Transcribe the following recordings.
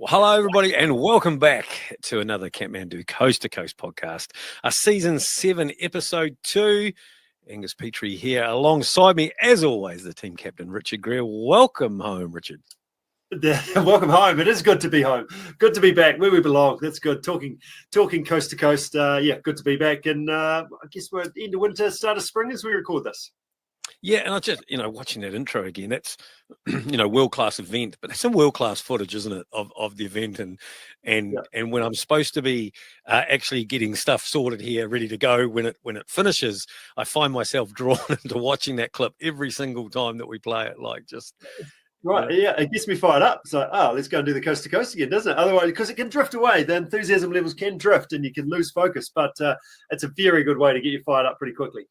Well, hello, everybody, and welcome back to another Kathmandu Coast to Coast podcast, Season 7, Episode 2. Angus Petrie here alongside me, as always, the team captain, Richard Greer. Welcome home, Richard. Welcome home. It is good to be home. Good to be back where we belong. That's good. Talking coast to coast. Good to be back. And I guess we're at the end of winter, start of spring as we record this. Yeah, and I just, watching that intro again, that's, world-class event, but that's some world-class footage, isn't it, of the event. And when I'm supposed to be actually getting stuff sorted here, ready to go when it finishes, I find myself drawn into watching that clip every single time that we play it, Right, it gets me fired up. So, let's go and do the coast to coast again, doesn't it? Otherwise, because it can drift away, the enthusiasm levels can drift and you can lose focus. But it's a very good way to get you fired up pretty quickly.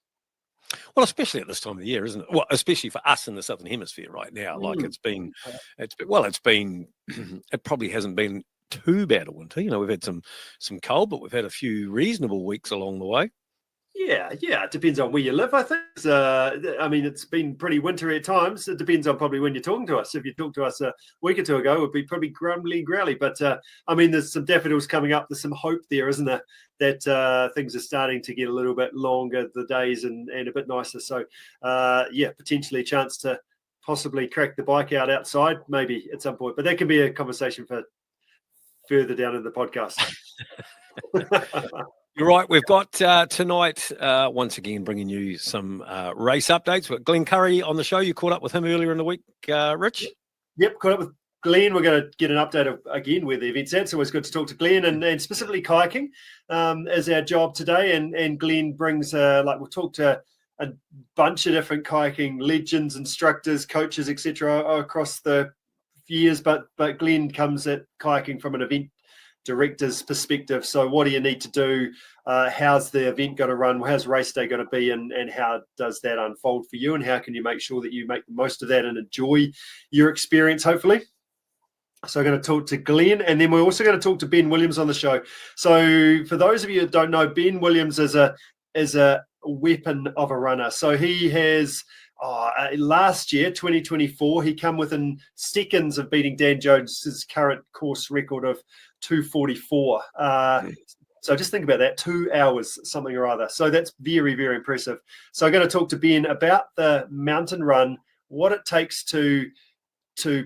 Well, especially at this time of the year, isn't it? Well, especially for us in the Southern Hemisphere right now. It probably hasn't been too bad a winter. We've had some cold, but we've had a few reasonable weeks along the way. Yeah. It depends on where you live, I think. It's been pretty wintry at times. It depends on probably when you're talking to us. If you talked to us a week or two ago, it would be probably grumbly growly. But, there's some daffodils coming up. There's some hope there, isn't there, that things are starting to get a little bit longer, the days, and a bit nicer. So, potentially a chance to possibly crack the bike out outside, maybe at some point. But that can be a conversation for further down in the podcast. You're right. We've got tonight, once again, bringing you some race updates. We've got Glen Currie on the show. You caught up with him earlier in the week, Rich? Yep, caught up with Glen. We're going to get an update of, again, where the event's at. So it's good to talk to Glen and specifically kayaking as our job today. And Glen brings, we'll talk to a bunch of different kayaking legends, instructors, coaches, etc. across the years. But Glen comes at kayaking from an event director's perspective. So what do you need to do? How's the event going to run? How's race day going to be? And how does that unfold for you? And how can you make sure that you make the most of that and enjoy your experience, hopefully? So I'm going to talk to Glen, and then we're also going to talk to Ben Williams on the show. So for those of you that don't know, Ben Williams is a weapon of a runner. So he has last year, 2024, he come within seconds of beating Dan Jones's current course record of 2:44. So just think about that, 2 hours, something or other. So that's very, very impressive. So I'm going to talk to Ben about the mountain run, what it takes to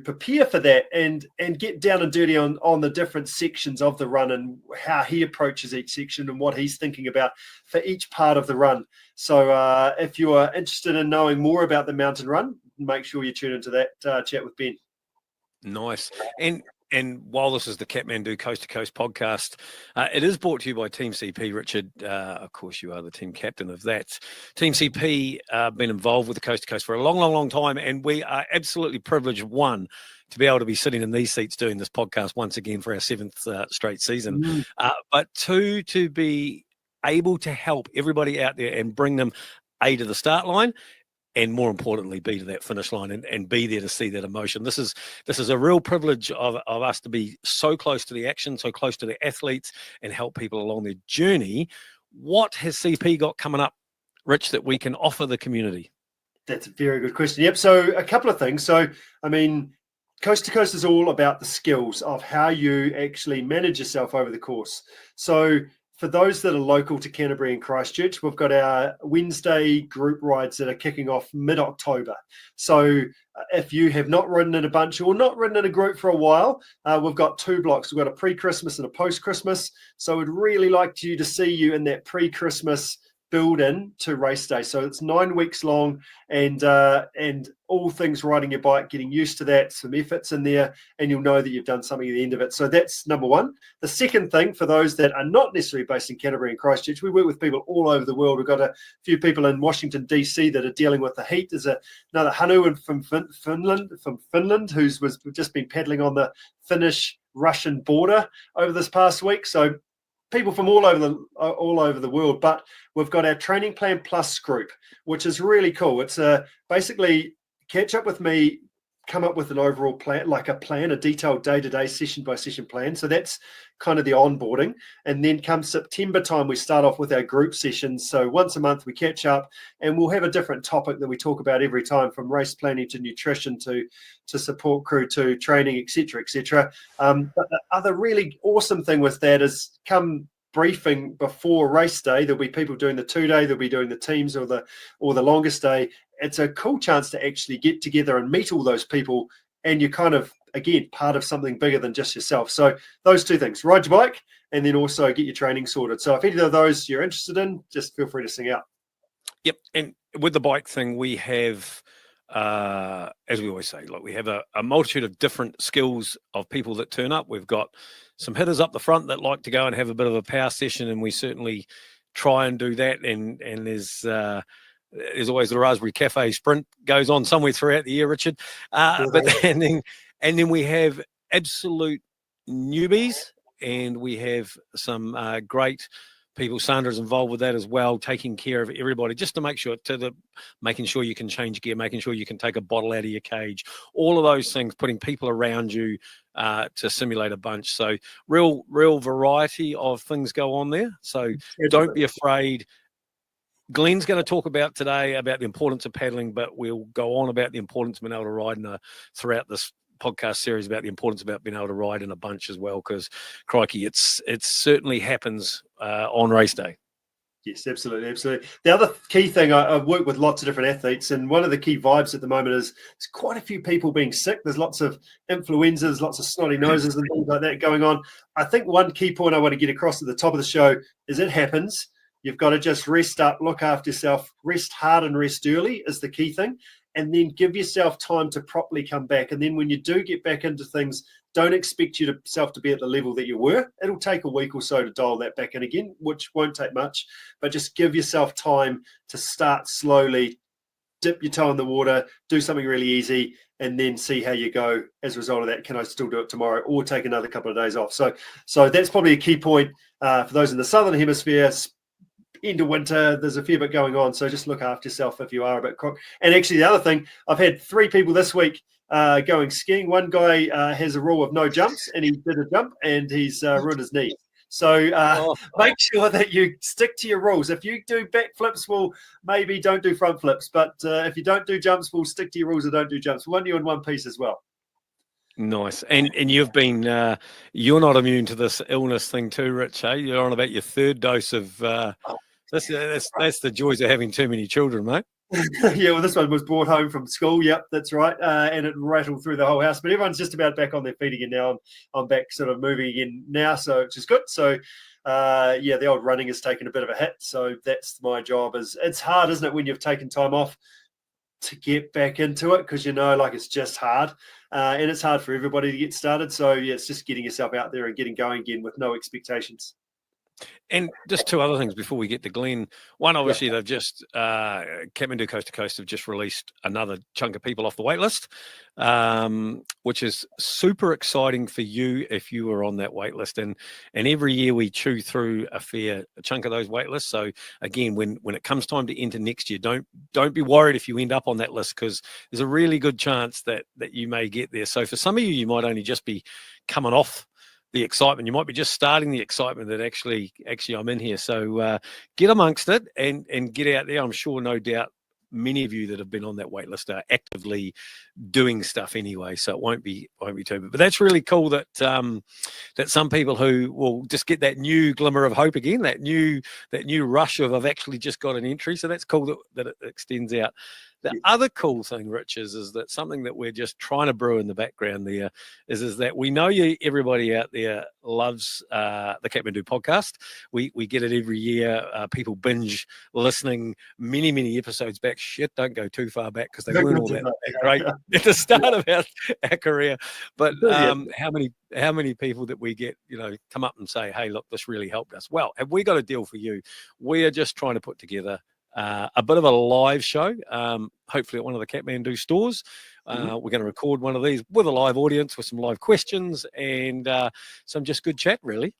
prepare for that and get down and dirty on the different sections of the run and how he approaches each section and what he's thinking about for each part of the run. So if you are interested in knowing more about the mountain run, make sure you tune into that chat with Ben. Nice. And while this is the Kathmandu Coast to Coast podcast, it is brought to you by Team CP. Richard, of course, you are the team captain of that. Team CP been involved with the Coast to Coast for a long, long, long time, and we are absolutely privileged, one, to be able to be sitting in these seats doing this podcast once again for our 7th straight season, but two, to be able to help everybody out there and bring them, A, to the start line, and more importantly, be to that finish line and be there to see that emotion. This is a real privilege of us to be so close to the action, so close to the athletes, and help people along their journey. What has CP got coming up, Rich, that we can offer the community? That's a very good question. Yep. So a couple of things. So, Coast to Coast is all about the skills of how you actually manage yourself over the course. So for those that are local to Canterbury and Christchurch, we've got our Wednesday group rides that are kicking off mid-October. So if you have not ridden in a bunch or not ridden in a group for a while, we've got 2 blocks. We've got a pre-Christmas and a post-Christmas. So we'd really like you to see you in that pre-Christmas build-in to race day. So it's 9 weeks long and all things riding your bike, getting used to that, some efforts in there, and you'll know that you've done something at the end of it. So that's number one. The second thing, for those that are not necessarily based in Canterbury and Christchurch, we work with people all over the world. We've got a few people in Washington, D.C. that are dealing with the heat. There's another Hanu from Finland who's just been paddling on the Finnish-Russian border over this past week. So people from all over the world. But we've got our Training Plan Plus group, which is really cool. It's basically catch up with me, come up with an overall plan, like a detailed day-to-day, session-by-session plan. So that's kind of the onboarding. And then come September time, we start off with our group sessions. So once a month we catch up, and we'll have a different topic that we talk about every time, from race planning to nutrition to support crew to training, etc., etc. But the other really awesome thing with that is, come briefing before race day, there'll be people doing the 2-day, they'll be doing the teams or the longest day. It's a cool chance to actually get together and meet all those people, and you're kind of, again, part of something bigger than just yourself. So those two things: ride your bike, and then also get your training sorted. So if any of those you're interested in, just feel free to sing out. Yep. And with the bike thing, we have, as we always say, look, we have a multitude of different skills of people that turn up. We've got some hitters up the front that like to go and have a bit of a power session, and we certainly try and do that. And there's always the Raspberry Cafe sprint goes on somewhere throughout the year, Richard. And then we have absolute newbies, and we have some great people. Sandra's involved with that as well, taking care of everybody, just to make sure, making sure you can change gear, making sure you can take a bottle out of your cage, all of those things, putting people around you to simulate a bunch. So real variety of things go on there. So don't be afraid. Glenn's going to talk about today about the importance of paddling, but we'll go on about the importance of being able to ride throughout this podcast series, about the importance about being able to ride in a bunch as well, because crikey, it certainly happens on race day. Yes, absolutely. The other key thing, I've worked with lots of different athletes, and one of the key vibes at the moment is there's quite a few people being sick. There's lots of influenzas, lots of snotty noses and things like that going on. I think one key point I want to get across at the top of the show is, it happens. You've got to just rest up, look after yourself, rest hard and rest early is the key thing. And then give yourself time to properly come back. And then when you do get back into things, don't expect yourself to be at the level that you were. It'll take a week or so to dial that back in again, which won't take much. But just give yourself time to start slowly, dip your toe in the water, do something really easy, and then see how you go as a result of that. Can I still do it tomorrow, or take another couple of days off? So that's probably a key point for those in the Southern Hemisphere. Into winter, there's a fair bit going on, so just look after yourself if you are a bit crook. And actually, the other thing, I've had 3 people this week going skiing. One guy has a rule of no jumps, and he did a jump and he's ruined his knee. So make sure that you stick to your rules. If you do back flips, well, maybe don't do front flips, but if you don't do jumps, we'll stick to your rules and don't do jumps. We want you in one piece as well. Nice. And you've been you're not immune to this illness thing too, Rich, eh? You're on about your 3rd dose of that's the joys of having too many children, mate. Yeah, well, this one was brought home from school. Yep, that's right. And it rattled through the whole house. But everyone's just about back on their feet again now. I'm back sort of moving again now, so which is good. So the old running has taken a bit of a hit. So that's my job. It's hard, isn't it, when you've taken time off to get back into it, because it's just hard. And it's hard for everybody to get started. So yeah, it's just getting yourself out there and getting going again with no expectations. And just 2 other things before we get to Glen. One, obviously, they've just Kathmandu Coast to Coast have just released another chunk of people off the wait list, which is super exciting for you if you were on that wait list. And every year we chew through a fair chunk of those wait lists. So again, when it comes time to enter next year, don't be worried if you end up on that list, because there's a really good chance that you may get there. So for some of you might only just be coming off the excitement. You might be just starting the excitement that actually I'm in here. So get amongst it and get out there. I'm sure, no doubt, many of you that have been on that wait list are actively doing stuff anyway, so it won't be too bad. But that's really cool that that some people who will just get that new glimmer of hope again, that new rush of I've actually just got an entry. So that's cool that it extends out. The other cool thing, Rich, is that something that we're just trying to brew in the background there is that we know everybody out there loves the Kathmandu podcast. We get it every year. People binge listening many episodes back. Shit, don't go too far back, because they weren't all that great at the start of our career. But how many people that we get, come up and say, hey, look, this really helped us. Well, have we got a deal for you? We are just trying to put together a bit of a live show, hopefully at one of the Kathmandu stores. We're going to record one of these with a live audience, with some live questions and some just good chat, really.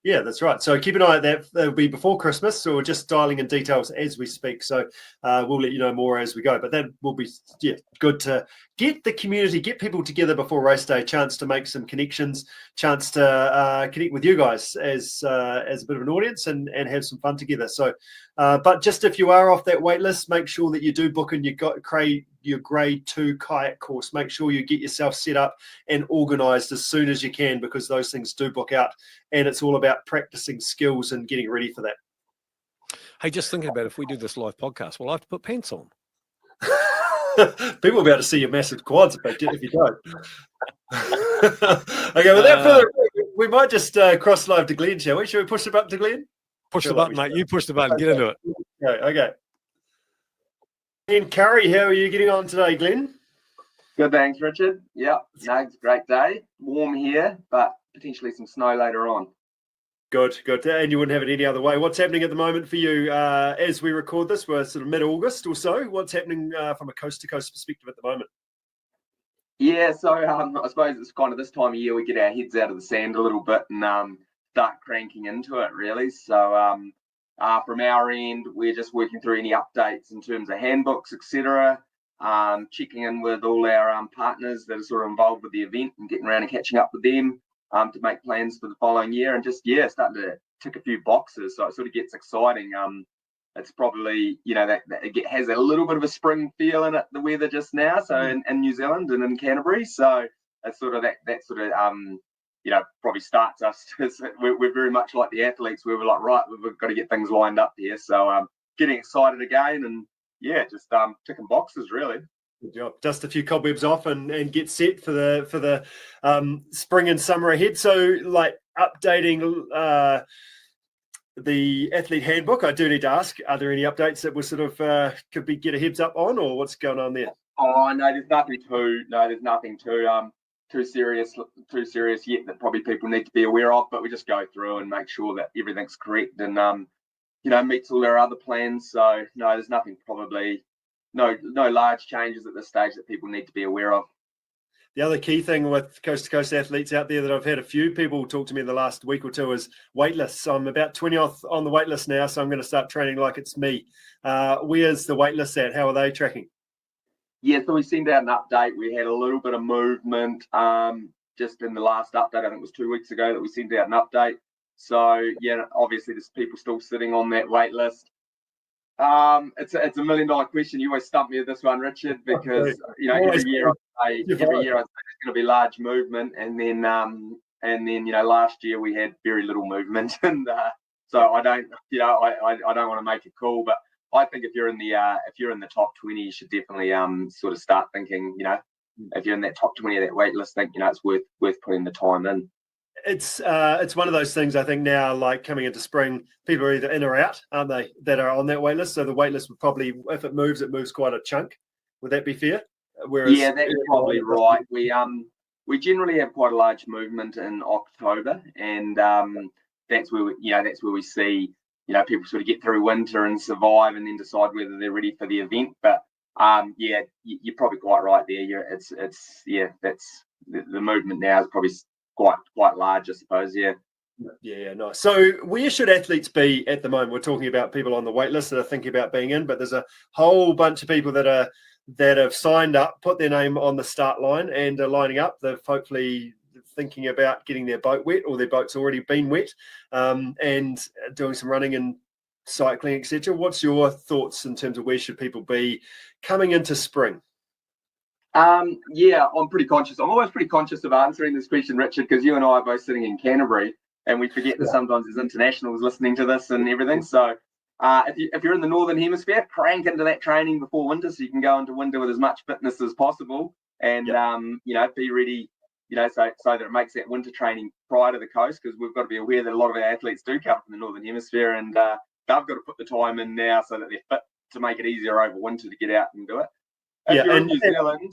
Yeah, that's right. So keep an eye on that. That'll be before Christmas, so we're just dialing in details as we speak. So we'll let you know more as we go. But that will be good to get the community, get people together before race day, chance to make some connections, chance to connect with you guys as a bit of an audience and have some fun together. So, but just if you are off that wait list, make sure that you do book in your grade 2 kayak course. Make sure you get yourself set up and organised as soon as you can, because those things do book out, and it's all about practicing skills and getting ready for that. Hey, just thinking about if we do this live podcast, we'll have to put pants on. People will be able to see your massive quads if you don't. Okay, without further ado, we might just cross live to Glen, shall we? Shall we push the button to Glen? Push the button, mate. You push the button. Get into it. Okay. Glen Currie, how are you getting on today, Glen? Good, thanks, Richard. Yeah, no, it's a great day. Warm here, but potentially some snow later on. Good. And you wouldn't have it any other way. What's happening at the moment for you as we record this? We're sort of mid-August or so. What's happening from a coast-to-coast perspective at the moment? Yeah, so I suppose it's kind of this time of year we get our heads out of the sand a little bit and start cranking into it, really. So from our end, we're just working through any updates in terms of handbooks, etc., checking in with all our partners that are sort of involved with the event and getting around and catching up with them. To make plans for the following year and just starting to tick a few boxes, so it sort of gets exciting. It's probably that it has a little bit of a spring feel in it, the weather just now. So in New Zealand and in Canterbury, so it's sort of that sort of probably starts us. We're very much like the athletes, where we're like, right, we've got to get things lined up here. So getting excited again and just ticking boxes really. Good job. Dust a few cobwebs off and get set for the spring and summer ahead. So, like updating the athlete handbook, I do need to ask: are there any updates that we sort of could get a heads up on, or what's going on there? Oh no, there's nothing too serious yet that probably people need to be aware of. But we just go through and make sure that everything's correct and meets all our other plans. So no, there's nothing probably. No large changes at this stage that people need to be aware of. The other key thing with coast-to-coast athletes out there that I've had a few people talk to me in the last week or two is waitlists. I'm about 20th on the waitlist now, so I'm going to start training like it's me. Where's the waitlist at? How are they tracking? Yeah, so we sent out an update. We had a little bit of movement just in the last update. I think it was 2 weeks ago that we sent out an update. So, obviously there's people still sitting on that waitlist. It's a $1 million question. You always stump me with this one, Richard, because every year I say there's going to be large movement, and then last year we had very little movement, and so I don't want to make a call, but I think if you're in the top 20, you should definitely sort of start thinking, if you're in that top 20 of that wait list, think it's worth putting the time in. It's one of those things, I think, now, like coming into spring, people are either in or out, aren't they, that are on that wait list. So the wait list would probably, if it moves quite a chunk. Would that be fair? Whereas, that's probably right. We generally have quite a large movement in October, and that's where we see people sort of get through winter and survive, and then decide whether they're ready for the event. But you're probably quite right there. That's the movement now is probably quite large, I suppose. Yeah, nice. So where should athletes be at the moment? We're talking about people on the wait list that are thinking about being in, but there's a whole bunch of people that have signed up, put their name on the start line, and are lining up. They're hopefully thinking about getting their boat wet, or their boat's already been wet, and doing some running and cycling, etc. What's your thoughts in terms of where should people be coming into spring? I'm pretty conscious. I'm always pretty conscious of answering this question, Richard, because you and I are both sitting in Canterbury, and we forget that sometimes there's internationals listening to this and everything. So if you're in the Northern Hemisphere, crank into that training before winter, so you can go into winter with as much fitness as possible, and be ready, so that it makes that winter training prior to the coast, because we've got to be aware that a lot of our athletes do come from the Northern Hemisphere, and they've got to put the time in now so that they're fit to make it easier over winter to get out and do it. If you're in New Zealand,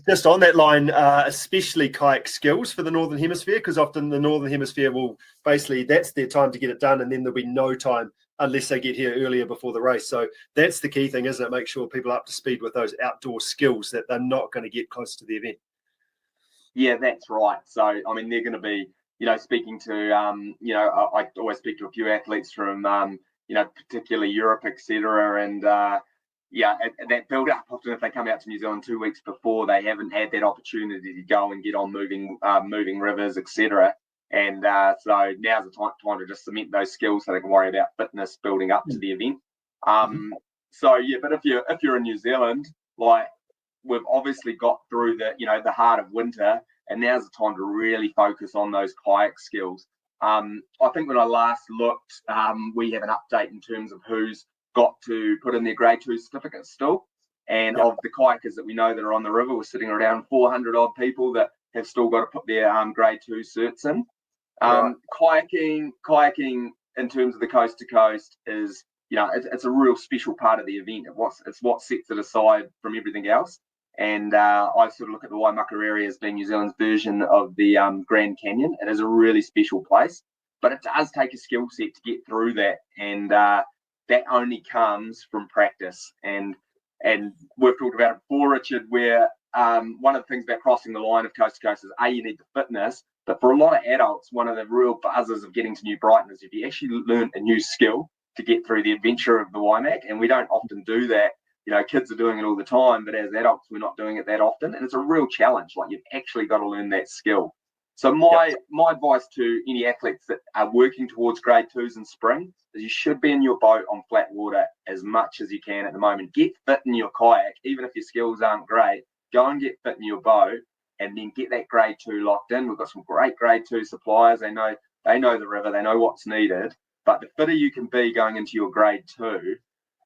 just on that line, especially kayak skills for the Northern Hemisphere, because often the Northern Hemisphere will basically, that's their time to get it done, and then there'll be no time unless they get here earlier before the race. So that's the key thing, isn't it? Make sure people are up to speed with those outdoor skills that they're not going to get close to the event. Yeah, that's right. So, I mean, they're going to be, speaking to, I always speak to a few athletes from, particularly Europe, etc. And that build up, often if they come out to New Zealand 2 weeks before, they haven't had that opportunity to go and get on moving rivers, etc. And so now's the time to just cement those skills so they can worry about fitness building up to the event. But if you're in New Zealand, like, we've obviously got through the heart of winter, and now's the time to really focus on those kayak skills. I think when I last looked, we have an update in terms of who's got to put in their grade 2 certificate still. And of the kayakers that we know that are on the river, we're sitting around 400 odd people that have still got to put their grade 2 certs in. Kayaking in terms of the coast to coast is, it's a real special part of the event. It's what sets it aside from everything else. And I sort of look at the Waimakariri as being New Zealand's version of the Grand Canyon. It is a really special place, but it does take a skill set to get through that. And that only comes from practice. And we've talked about it before, Richard, where one of the things about crossing the line of coast to coast is, you need the fitness. But for a lot of adults, one of the real buzzers of getting to New Brighton is if you actually learn a new skill to get through the adventure of the Waimak. And we don't often do that. Kids are doing it all the time, but as adults, we're not doing it that often. And it's a real challenge. Like, you've actually got to learn that skill. So my advice to any athletes that are working towards grade 2s in spring is you should be in your boat on flat water as much as you can at the moment. Get fit in your kayak, even if your skills aren't great. Go and get fit in your boat, and then get that grade 2 locked in. We've got some great grade 2 suppliers. They know the river, they know what's needed. But the fitter you can be going into your grade 2,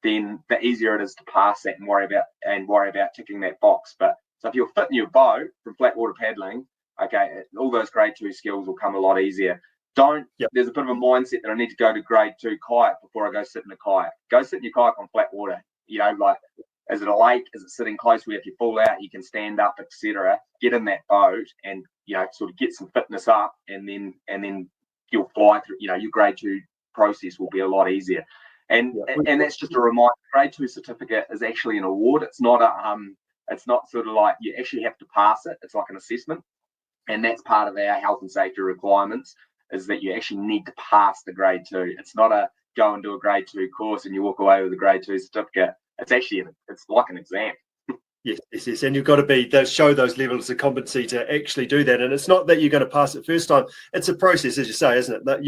then the easier it is to pass that and worry about ticking that box. But so if you're fit in your boat from flat water paddling, okay, all those grade 2 skills will come a lot easier. There's a bit of a mindset that I need to go to grade 2 kayak before I go sit in a kayak. Go sit in your kayak on flat water. Like, is it a lake? Is it sitting close where if you fall out, you can stand up, etc. Get in that boat and, sort of get some fitness up, and then you'll fly through, your grade 2 process will be a lot easier. And that's just a reminder, grade 2 certificate is actually an award. It's not it's not sort of like you actually have to pass it. It's like an assessment. And that's part of our health and safety requirements, is that you actually need to pass the grade 2. It's not a go and do a grade 2 course and you walk away with a grade 2 certificate. It's actually, it's like an exam. Yes. And you've got to show those levels of competency to actually do that. And it's not that you're going to pass it first time. It's a process, as you say, isn't it? That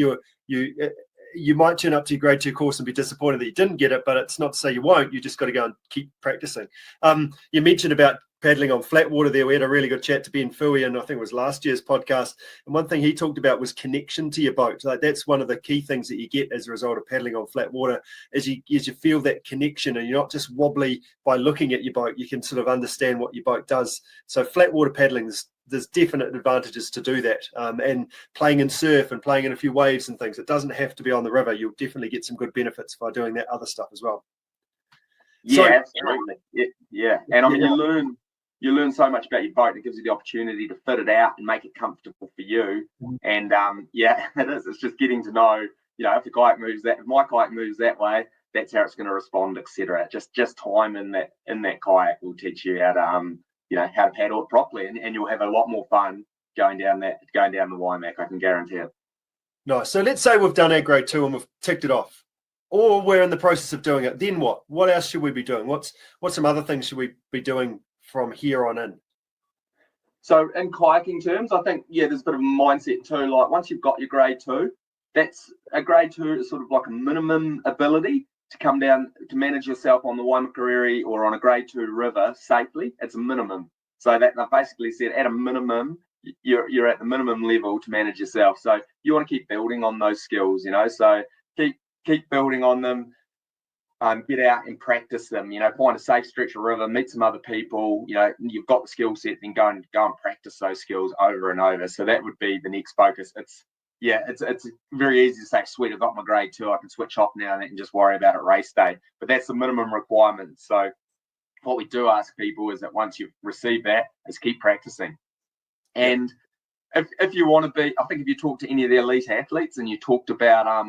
you might turn up to your grade 2 course and be disappointed that you didn't get it, but it's not to say you won't. You just got to go and keep practicing. You mentioned about paddling on flat water there. We had a really good chat to Ben Fui, and I think it was last year's podcast. And one thing he talked about was connection to your boat. Like, that's one of the key things that you get as a result of paddling on flat water, is you feel that connection, and you're not just wobbly by looking at your boat. You can sort of understand what your boat does. So flat water paddling, there's definite advantages to do that. And playing in surf and playing in a few waves and things, it doesn't have to be on the river. You'll definitely get some good benefits by doing that other stuff as well. Absolutely. Yeah. And I mean, you learn so much about your boat. It gives you the opportunity to fit it out and make it comfortable for you. And it is. It's just getting to know, if the kayak moves if my kayak moves that way, that's how it's going to respond, etc. Just time in that kayak will teach you how to how to paddle it properly, and you'll have a lot more fun going down the Waimak. I can guarantee it. Nice. So let's say we've done our grade 2 and we've ticked it off, or we're in the process of doing it. Then what? What else should we be doing? What's some other things should we be doing from here on in? So in kayaking terms, I think, there's a bit of a mindset too. Like, once you've got your grade 2, that's a grade 2 is sort of like a minimum ability to come down to manage yourself on the Waimakariri or on a grade 2 river safely. It's a minimum. So that they've basically said at a minimum, you're at the minimum level to manage yourself. So you want to keep building on those skills, so keep building on them. Get out and practice them, find a safe stretch of river, meet some other people, you've got the skill set, then go and practice those skills over and over. So that would be the next focus. It's very easy to say, sweet, I've got my grade 2, I can switch off now and just worry about it race day. But that's the minimum requirement. So what we do ask people is that once you've received that, is keep practicing. And if you want to be, I think if you talk to any of the elite athletes and you talked about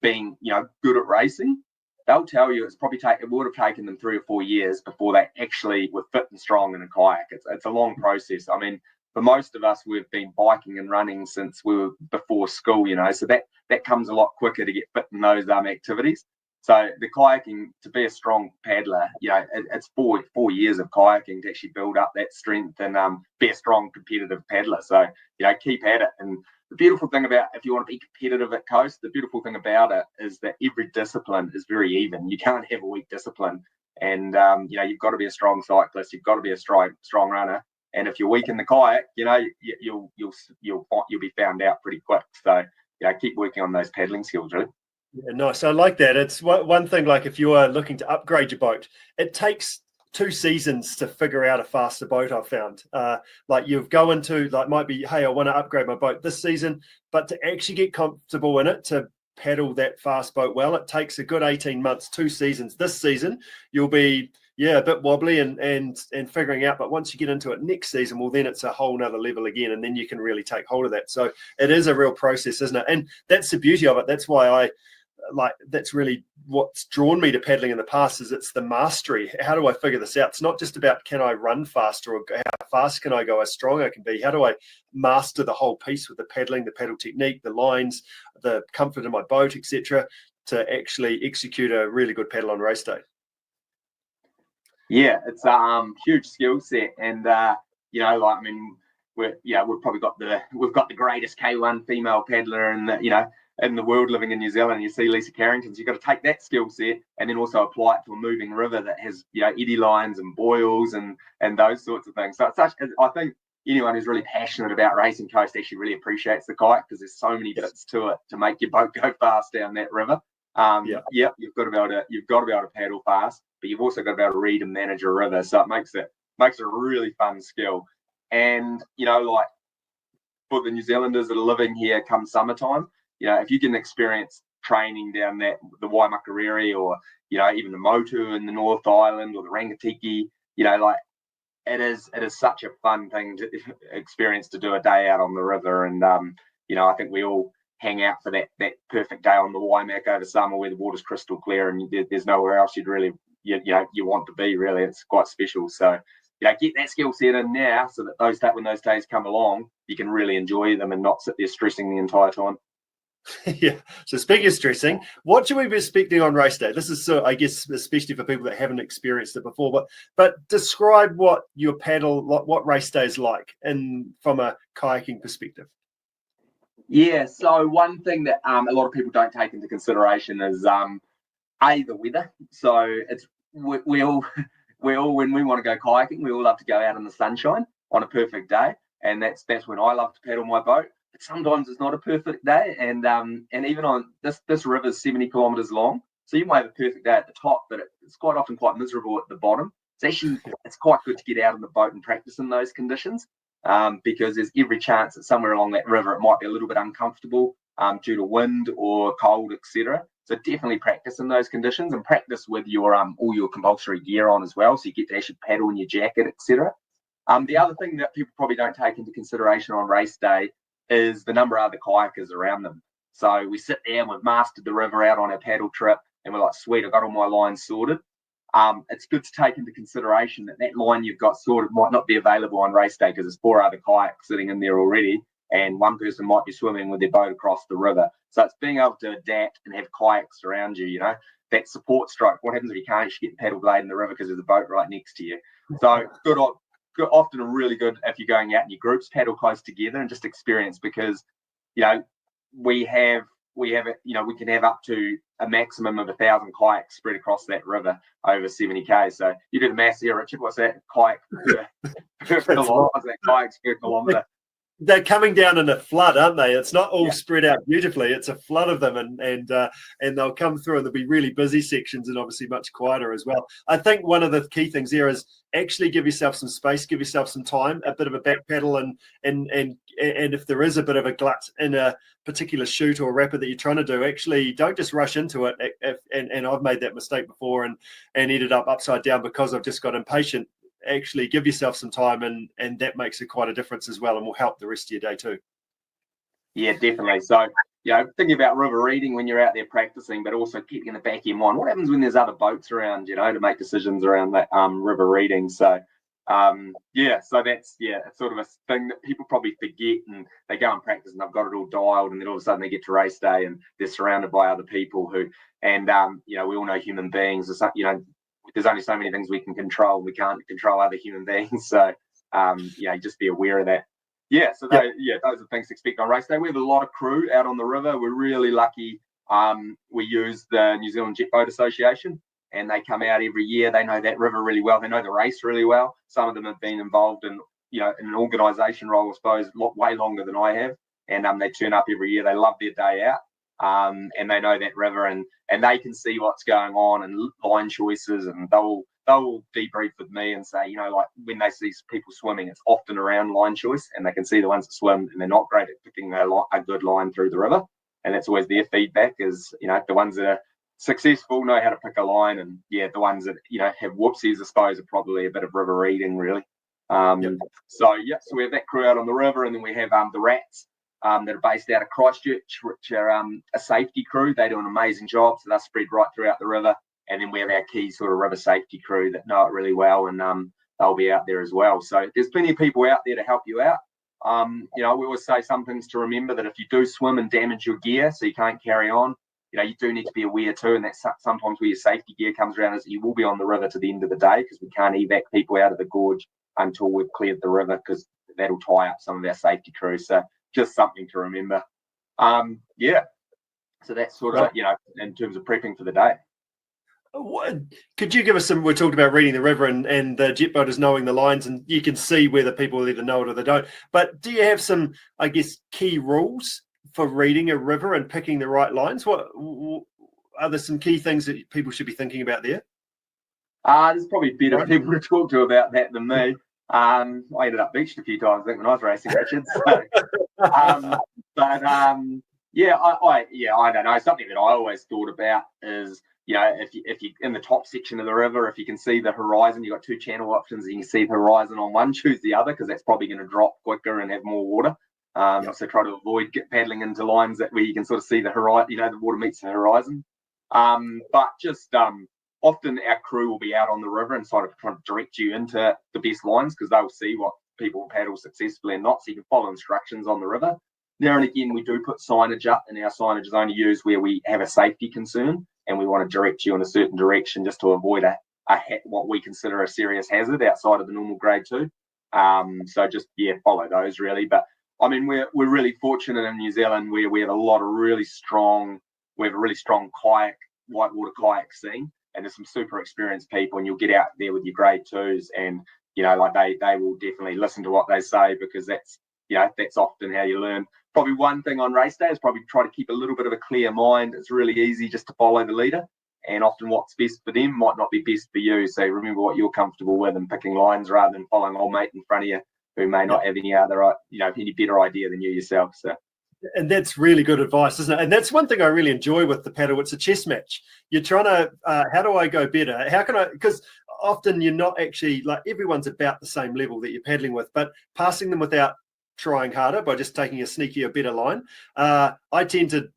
being good at racing, they'll tell you it would have taken them 3 or 4 years before they actually were fit and strong in a kayak. It's a long process. I mean, for most of us, we've been biking and running since we were before school, so that comes a lot quicker to get fit in those activities. So the kayaking, to be a strong paddler, it's 4 years of kayaking to actually build up that strength and be a strong competitive paddler. So, keep at it. And the beautiful thing about, if you want to be competitive at coast, the beautiful thing about it is that every discipline is very even. You can't have a weak discipline. And, you've got to be a strong cyclist. You've got to be a strong runner. And if you're weak in the kayak, you'll be found out pretty quick. So, keep working on those paddling skills, really. Yeah, nice. I like that. It's one thing, like if you are looking to upgrade your boat, it takes 2 seasons to figure out a faster boat, I've found. Like you go into, might be, hey, I want to upgrade my boat this season, but to actually get comfortable in it, to paddle that fast boat well, it takes a good 18 months, 2 seasons. This season, you'll be, a bit wobbly and figuring out, but once you get into it next season, well, then it's a whole nother level again, and then you can really take hold of that. So it is a real process, isn't it? And that's the beauty of it. That's why that's really what's drawn me to paddling in the past, is it's the mastery. How do I figure this out? It's not just about, can I run faster, or how fast can I go, how strong I can be. How do I master the whole piece with the paddling, the paddle technique, the lines, the comfort in my boat, etc., to actually execute a really good paddle on race day? Yeah, it's a huge skill set, and we've probably got the greatest K1 female paddler in the world living in New Zealand. You see Lisa Carrington. So you've got to take that skill set and then also apply it to a moving river that has eddy lines and boils and those sorts of things. So I think anyone who's really passionate about racing coast actually really appreciates the kayak, because there's so many bits to it to make your boat go fast down that river. You've got to be able to paddle fast, but you've also got to be able to read and manage a river. So it makes it a really fun skill. And for the New Zealanders that are living here come summertime, if you can experience training down the Waimakariri, or even the Motu in the North Island, or the Rangatiki, it is such a fun thing to experience, to do a day out on the river. And I think we all hang out for that perfect day on the Waimak over summer, where the water's crystal clear and there's nowhere else you'd really you want to be. Really, it's quite special. So get that skill set in now, so that when those days come along, you can really enjoy them and not sit there stressing the entire time. Yeah. So speaking of stressing, what should we be expecting on race day? This is, I guess, especially for people that haven't experienced it before. But describe what your what race day is like, from a kayaking perspective. Yeah. So one thing that a lot of people don't take into consideration is the weather. So we all when we want to go kayaking, we all love to go out in the sunshine on a perfect day, and that's when I love to paddle my boat. But sometimes it's not a perfect day, and even on this river is 70 kilometers long, so you might have a perfect day at the top, but it's quite often quite miserable at the bottom. It's quite good to get out on the boat and practice in those conditions, because there's every chance that somewhere along that river it might be a little bit uncomfortable due to wind or cold, etc. So definitely practice in those conditions, and practice with your all your compulsory gear on as well, so you get to actually paddle in your jacket, etc. The other thing that people probably don't take into consideration on race day is the number of other kayakers around them. So we sit there and we've mastered the river out on our paddle trip, and we're like, sweet, I've got all my lines sorted. It's good to take into consideration that line you've got sorted might not be available on race day, because there's 4 other kayaks sitting in there already, and one person might be swimming with their boat across the river. So it's being able to adapt and have kayaks around you, that support stroke. What happens if you can't actually get the paddle blade in the river because there's a boat right next to you? So often really good if you're going out in your groups, paddle close together and just experience, because we can have up to a maximum of 1,000 kayaks spread across that river over 70k. So you do the maths here, Richard. What's that kayak per kilometre? What's that kayaks per kilometre? They're coming down in a flood, aren't they? It's not all spread out beautifully. It's a flood of them, and they'll come through, and there'll be really busy sections and obviously much quieter as well. I think one of the key things there is actually give yourself some space, give yourself some time, a bit of a back pedal, and if there is a bit of a glut in a particular shoot or rapid that you're trying to do, actually don't just rush into it. And I've made that mistake before and ended up upside down because I've just got impatient. Actually give yourself some time, and that makes it quite a difference as well, and will help the rest of your day too. Yeah, definitely. So thinking about river reading when you're out there practicing, but also keeping in the back of your mind what happens when there's other boats around, to make decisions around that river reading. So So that's it's sort of a thing that people probably forget, and they go and practice and they've got it all dialed, and then all of a sudden they get to race day and they're surrounded by other people who, and we all know human beings. There's only so many things we can control. We can't control other human beings, so just be aware of that. Those are things to expect on race day. We have a lot of crew out on the river. We're really lucky. We use the New Zealand Jet Boat Association, and they come out every year. They know that river really well. They know the race really well. Some of them have been involved in an organisation role, I suppose, way longer than I have. And they turn up every year. They love their day out, and they know that river, and they can see what's going on and line choices, and they'll debrief with me and say, when they see people swimming, it's often around line choice, and they can see the ones that swim and they're not great at picking a good line through the river. And that's always their feedback is, the ones that are successful know how to pick a line, and the ones that have whoopsies, I suppose, are probably a bit of river reading, really. So we have that crew out on the river, and then we have the Rats that are based out of Christchurch, which are a safety crew. They do an amazing job, so they're spread right throughout the river. And then we have our key sort of river safety crew that know it really well, and they'll be out there as well. So there's plenty of people out there to help you out. We always say some things to remember, that if you do swim and damage your gear so you can't carry on, you do need to be aware too, and that's sometimes where your safety gear comes around, is you will be on the river to the end of the day, because we can't evac people out of the gorge until we've cleared the river, because that'll tie up some of our safety crew. So just something to remember. So that's sort of, in terms of prepping for the day. Could you give us some? We talked about reading the river and the jet boaters knowing the lines, and you can see whether people either know it or they don't. But do you have some, I guess, key rules for reading a river and picking the right lines? What are there some key things that people should be thinking about there? There's probably better people to talk to about that than me. I ended up beached a few times, I think, when I was racing, Richard. So, I don't know. Something that I always thought about is, if you in the top section of the river, if you can see the horizon, you've got two channel options, and you can see the horizon on one, choose the other, because that's probably going to drop quicker and have more water. So try to avoid paddling into lines where you can sort of see the horizon, the water meets the horizon. But just often our crew will be out on the river and sort of trying to direct you into the best lines, because they'll see what people paddle successfully and not, so you can follow instructions on the river. Now and again, we do put signage up, and our signage is only used where we have a safety concern and we want to direct you in a certain direction, just to avoid what we consider a serious hazard outside of the normal grade 2. So just follow those really. But I mean, we're really fortunate in New Zealand where we have a really strong kayak, whitewater kayak scene, and there's some super experienced people, and you'll get out there with your grade 2s, and they will definitely listen to what they say, because that's often how you learn. Probably one thing on race day is probably try to keep a little bit of a clear mind. It's really easy just to follow the leader, and often what's best for them might not be best for you. So remember what you're comfortable with, and picking lines rather than following old mate in front of you who may not have any better idea than you yourself. So. And that's really good advice, isn't it? And that's one thing I really enjoy with the paddle. It's a chess match. You're trying to, how do I go better? How can I, because often you're not actually, everyone's about the same level that you're paddling with, but passing them without trying harder by just taking a sneakier, better line. I tend to,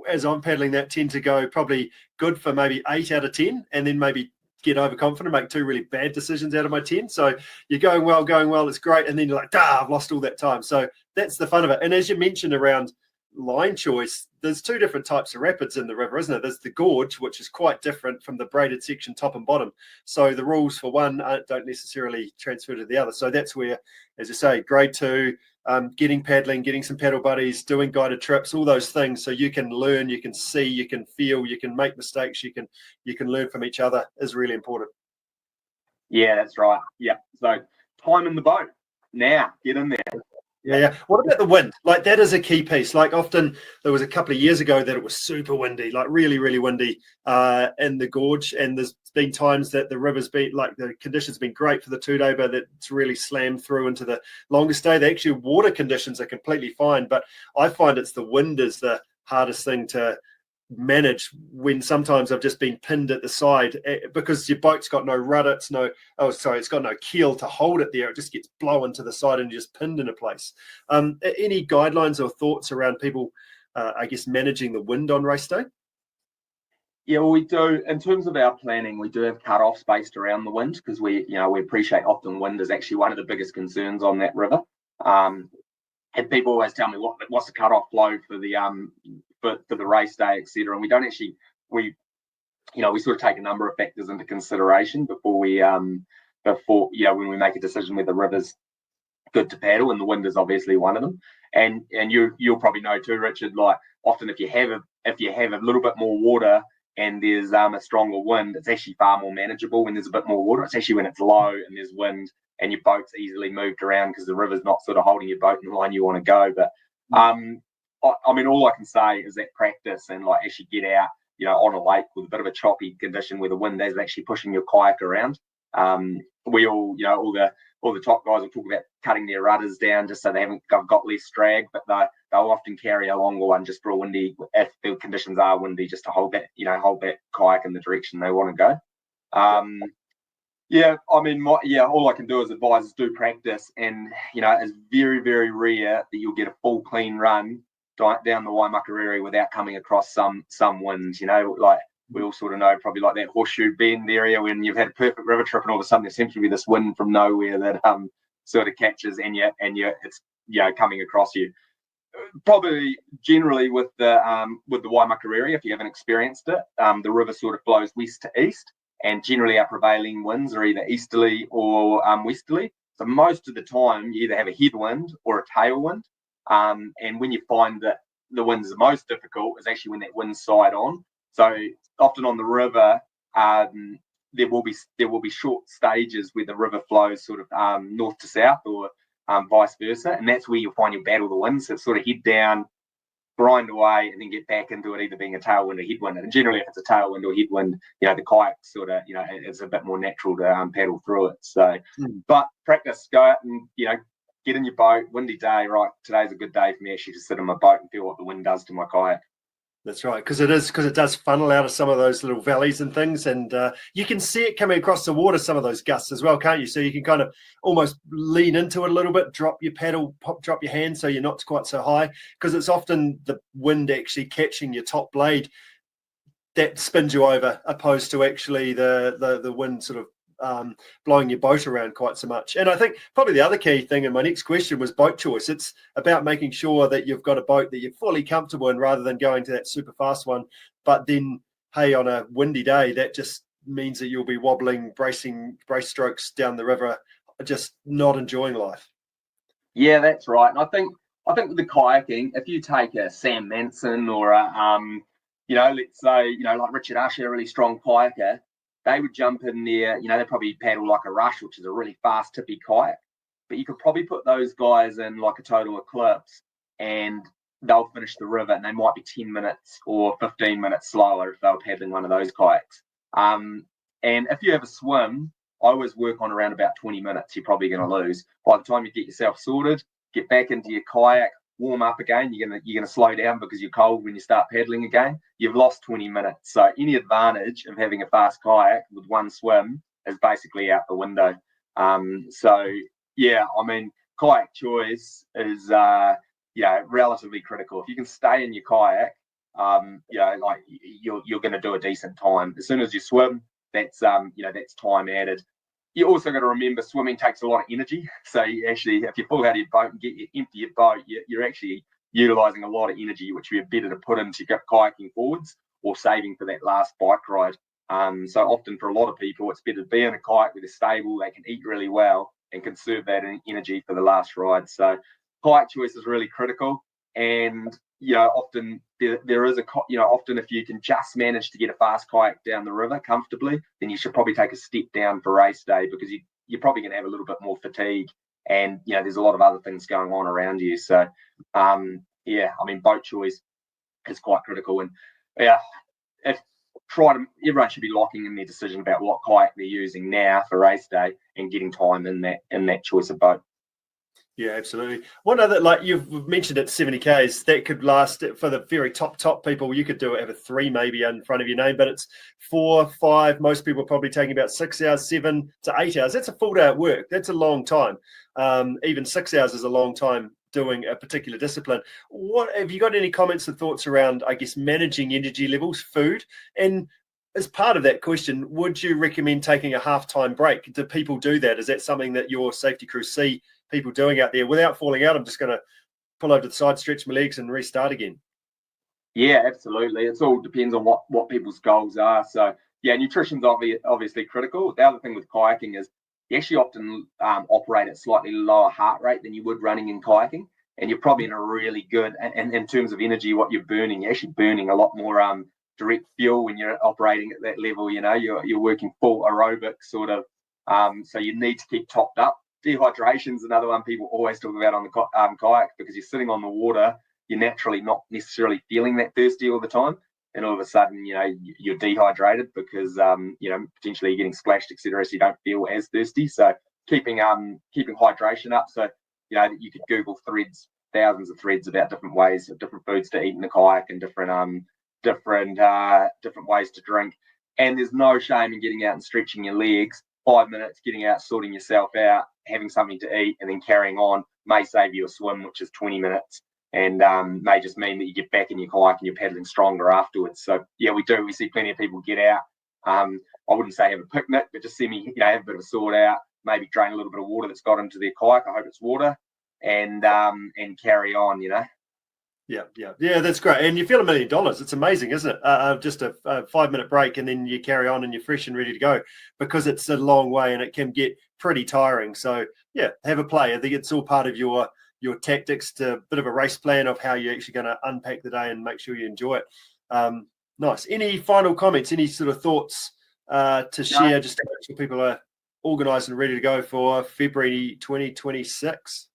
as I'm paddling that, tend to go probably good for maybe 8 out of 10, and then maybe get overconfident, make 2 really bad decisions out of my 10. So you're going well, it's great. And then you're like, I've lost all that time. So that's the fun of it. And as you mentioned around line choice, there's 2 different types of rapids in the river, isn't it? There's the gorge, which is quite different from the braided section top and bottom. So the rules for one don't necessarily transfer to the other. So that's where, as I say, grade 2, getting paddling, getting some paddle buddies, doing guided trips, all those things. So you can learn, you can see, you can feel, you can make mistakes, you can learn from each other is really important. Yeah, that's right. Yeah. So time in the boat. Now, get in there. Yeah. What about the wind? That is a key piece. Often there was a couple of years ago that it was super windy, really, really windy in the gorge. And there's been times that the river's been, the conditions have been great for the 2-day, but it's really slammed through into the longest day. The actual water conditions are completely fine, but I find it's the wind is the hardest thing to manage, when sometimes I've just been pinned at the side because your boat's got no rudder, it's got no keel to hold it there. It just gets blown to the side and you're just pinned in a place. Any guidelines or thoughts around people, I guess, managing the wind on race day? Yeah, well, we do. In terms of our planning, we do have cut-offs based around the wind because we appreciate often wind is actually one of the biggest concerns on that river. And people always tell me what's the cut-off flow for the for the race day, etc. And we don't actually we sort of take a number of factors into consideration before when we make a decision whether the river's good to paddle, and the wind is obviously one of them. And you'll probably know too, Richard. Like often if you have a little bit more water and there's a stronger wind, it's actually far more manageable when there's a bit more water. It's actually when it's low and there's wind and your boat's easily moved around because the river's not sort of holding your boat in the line you want to go. But I mean, all I can say is that practice and like actually get out, on a lake with a bit of a choppy condition where the wind is actually pushing your kayak around. We all, all the top guys will talk about cutting their rudders down just so they haven't got less drag, but they'll often carry a longer one just for a windy, if the conditions are windy, just to hold that kayak in the direction they want to go. Yeah, I mean, all I can do is advise is do practice, and it's very, very rare that you'll get a full clean run down the Waimakariri without coming across some wind. Like we all sort of know, probably like that horseshoe bend area when you've had a perfect river trip and all of a sudden there seems to be this wind from nowhere that sort of catches and it's coming across you. Probably generally with the Waimakariri, if you haven't experienced it, the river sort of flows west to east, and generally our prevailing winds are either easterly or westerly. So most of the time you either have a headwind or a tailwind, and when you find that the winds are most difficult is actually when that wind's side on. So often on the river, there will be short stages where the river flows sort of north to south or vice versa, and that's where you'll find you'll battle the winds. So sort of head down, grind away, and then get back into it either being a tailwind or headwind. And generally, if it's a tailwind or headwind, the kayak sort of it's a bit more natural to paddle through it. So, but practice, go out and get in your boat. Windy day, right? Today's a good day for me actually to sit in my boat and feel what the wind does to my kayak. That's right, because it does funnel out of some of those little valleys and things, and you can see it coming across the water, some of those gusts as well, can't you? So you can kind of almost lean into it a little bit, drop your paddle, drop your hand so you're not quite so high, because it's often the wind actually catching your top blade that spins you over, opposed to actually the wind sort of blowing your boat around quite so much. And I think probably the other key thing in my next question was boat choice. It's about making sure that you've got a boat that you're fully comfortable in rather than going to that super fast one. But then, hey, on a windy day, that just means that you'll be wobbling, brace strokes down the river, just not enjoying life. Yeah, that's right. And I think with the kayaking, if you take a Sam Manson or let's say, like Richard Usher, a really strong kayaker, they would jump in there, they probably paddle like a Rush, which is a really fast tippy kayak. But you could probably put those guys in like a Total Eclipse and they'll finish the river and they might be 10 minutes or 15 minutes slower if they were paddling one of those kayaks. And if you have a swim, I always work on around about 20 minutes, you're probably going to lose. By the time you get yourself sorted, get back into your kayak, warm up again, you're gonna slow down because you're cold when you start paddling again. You've lost 20 minutes. So any advantage of having a fast kayak with one swim is basically out the window. So yeah, I mean, kayak choice is relatively critical. If you can stay in your kayak, like you're going to do a decent time. As soon as you swim, that's time added. You also got to remember swimming takes a lot of energy. So you actually, if you pull out of your boat and empty your boat, you're actually utilising a lot of energy, which would be better to put into kayaking forwards or saving for that last bike ride. So often for a lot of people, it's better to be in a kayak where they're stable, they can eat really well and conserve that energy for the last ride. So kayak choice is really critical. And often there is often if you can just manage to get a fast kayak down the river comfortably, then you should probably take a step down for race day, because you're probably going to have a little bit more fatigue, and there's a lot of other things going on around you. So I mean, boat choice is quite critical, and everyone should be locking in their decision about what kayak they're using now for race day and getting time in that choice of boat. Yeah, absolutely. One other, like you've mentioned it, 70Ks, that could last for the very top people. You could do it, have a 3 maybe in front of your name, but it's 4, 5. Most people are probably taking about 6 hours, 7 to 8 hours. That's a full day at work. That's a long time. Even 6 hours is a long time doing a particular discipline. What have you got any comments and thoughts around, I guess, managing energy levels, food? And as part of that question, would you recommend taking a halftime break? Do people do that? Is that something that your safety crew see people doing out there? Without falling out, I'm just going to pull over to the side, stretch my legs and restart again. Yeah, absolutely. It all depends on what people's goals are. So yeah, nutrition's obviously critical. The other thing with kayaking is you actually often operate at slightly lower heart rate than you would running in kayaking, and you're probably in a really good, and in terms of energy, what you're burning, you're actually burning a lot more direct fuel when you're operating at that level. You know, you're working full aerobic sort of, so you need to keep topped up. Dehydration is another one people always talk about on the kayak, because you're sitting on the water, you're naturally not necessarily feeling that thirsty all the time, and all of a sudden, you know, you're dehydrated because you know, potentially you're getting splashed, etc., so you don't feel as thirsty. So keeping hydration up. So you know, you could Google thousands of threads about different ways of different foods to eat in the kayak and different ways to drink. And there's no shame in getting out and stretching your legs. 5 minutes, getting out, sorting yourself out, having something to eat, and then carrying on may save you a swim, which is 20 minutes. And may just mean that you get back in your kayak and you're paddling stronger afterwards. So yeah, we see plenty of people get out. I wouldn't say have a picnic, but just have a bit of a sort out, maybe drain a little bit of water that's got into their kayak. I hope it's water, and carry on. You know. Yeah, that's great. And you feel $1 million. It's amazing, isn't it? Just a 5-minute break, and then you carry on and you're fresh and ready to go, because it's a long way and it can get pretty tiring. So yeah, have a play. I think it's all part of your tactics, to a bit of a race plan of how you're actually going to unpack the day and make sure you enjoy it. Nice. Any final comments, any sort of thoughts to share, just to make sure people are organised and ready to go for February 2026?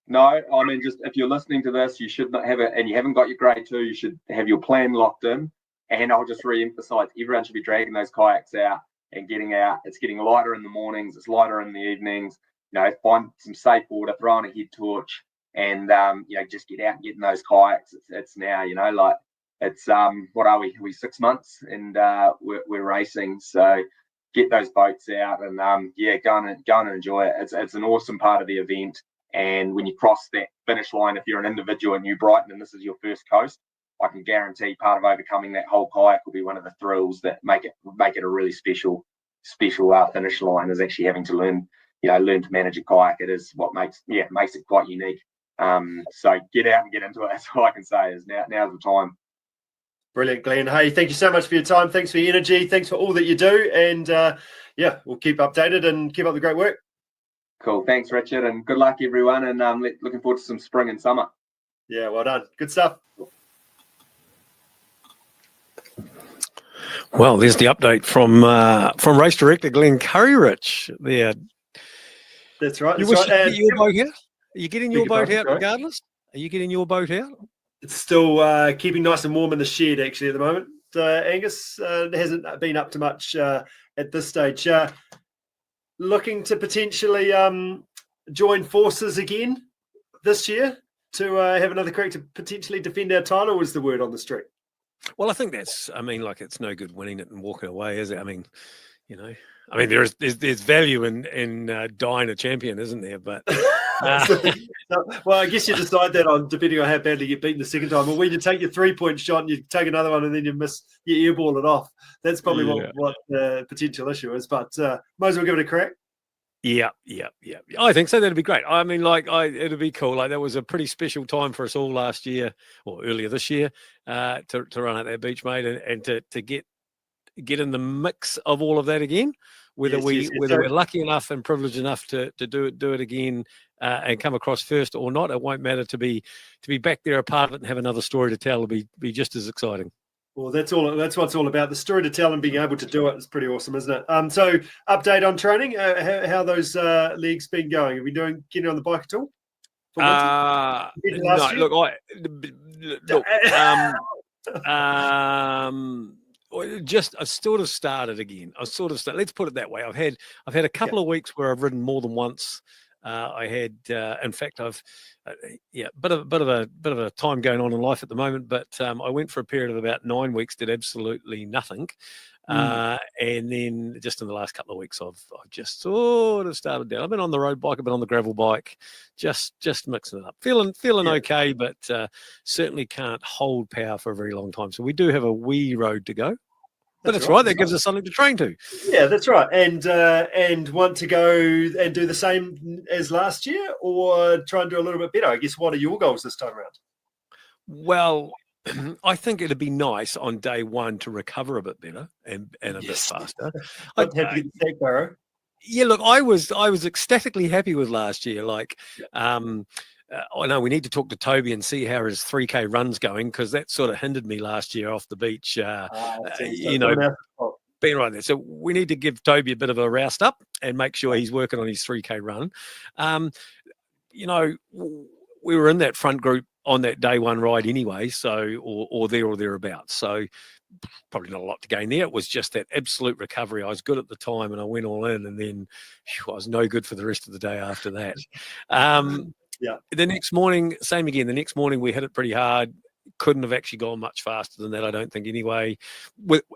No, I mean, just if you're listening to this, you should not have it, and you haven't got your grade 2, you should have your plan locked in. And I'll just re-emphasize, everyone should be dragging those kayaks out and getting out. It's getting lighter in the mornings, it's lighter in the evenings. You know, find some safe water, throw on a head torch, and you know, just get out and get in those kayaks. It's now, you know, like it's what are we? Are we 6 months, and we're racing. So get those boats out and go and enjoy it. It's an awesome part of the event. And when you cross that finish line, if you're an individual in New Brighton and this is your first coast, I can guarantee part of overcoming that whole kayak will be one of the thrills that make it a really special finish line, is actually having to learn to manage a kayak. It is what makes it quite unique. So get out and get into it. That's all I can say, is now's the time. Brilliant, Glenn. Hey, thank you so much for your time. Thanks for your energy. Thanks for all that you do. And we'll keep updated and keep up the great work. Cool. Thanks, Richard, and good luck, everyone. And looking forward to some spring and summer. Yeah, well done. Good stuff. Well, there's the update from race director Glen Currie, Rich. There. That's right. You wish you get your boat out? Are you getting your boat out regardless? Are you getting your boat out? It's still keeping nice and warm in the shed, actually, at the moment. Angus, hasn't been up to much at this stage. Looking to potentially join forces again this year to have another crack to potentially defend our title, is the word on the street. Well, I think it's no good winning it and walking away, is it? I mean, there's value in dying a champion, isn't there? But well, I guess you decide that on depending on how badly you get beaten the second time, or when you take your 3-point shot and you take another one and then you miss, you airball it off. That's probably what the potential issue is. But might as well give it a crack. Yeah. I think so. That'd be great. I mean, it'd be cool. Like, that was a pretty special time for us all last year, or earlier this year, to run out that beach, mate, and to get in the mix of all of that again. Whether we're lucky enough and privileged enough to do it again and come across first or not, it won't matter. To be back there, a part of it, and have another story to tell will be just as exciting. Well, that's what it's all about. The story to tell and being able to do it is pretty awesome, isn't it? So, update on training. How those leagues been going? Are we getting on the bike at all? No. I've sort of started again. Let's put it that way. I've had a couple of weeks where I've ridden more than once. I had, in fact, I've, bit of a time going on in life at the moment. But I went for a period of about 9 weeks, did absolutely nothing, and then just in the last couple of weeks, I've just sort of started down. I've been on the road bike, I've been on the gravel bike, just mixing it up, feeling okay, but certainly can't hold power for a very long time. So we do have a wee road to go. But that's right. That gives us something to train to. Yeah, that's right. And want to go and do the same as last year, or try and do a little bit better? I guess. What are your goals this time around? Well, I think it'd be nice on day one to recover a bit better and a bit faster. I'd have to get the sack barrow. Yeah, look, I was ecstatically happy with last year. Like, I know we need to talk to Toby and see how his 3K run's going, because that sort of hindered me last year off the beach. Being right there. So we need to give Toby a bit of a roust up and make sure he's working on his 3K run. We were in that front group on that day one ride anyway, so or there or thereabouts. So probably not a lot to gain there. It was just that absolute recovery. I was good at the time and I went all in, and then I was no good for the rest of the day after that. The next morning, same again. The next morning we hit it pretty hard. Couldn't have actually gone much faster than that, I don't think, anyway.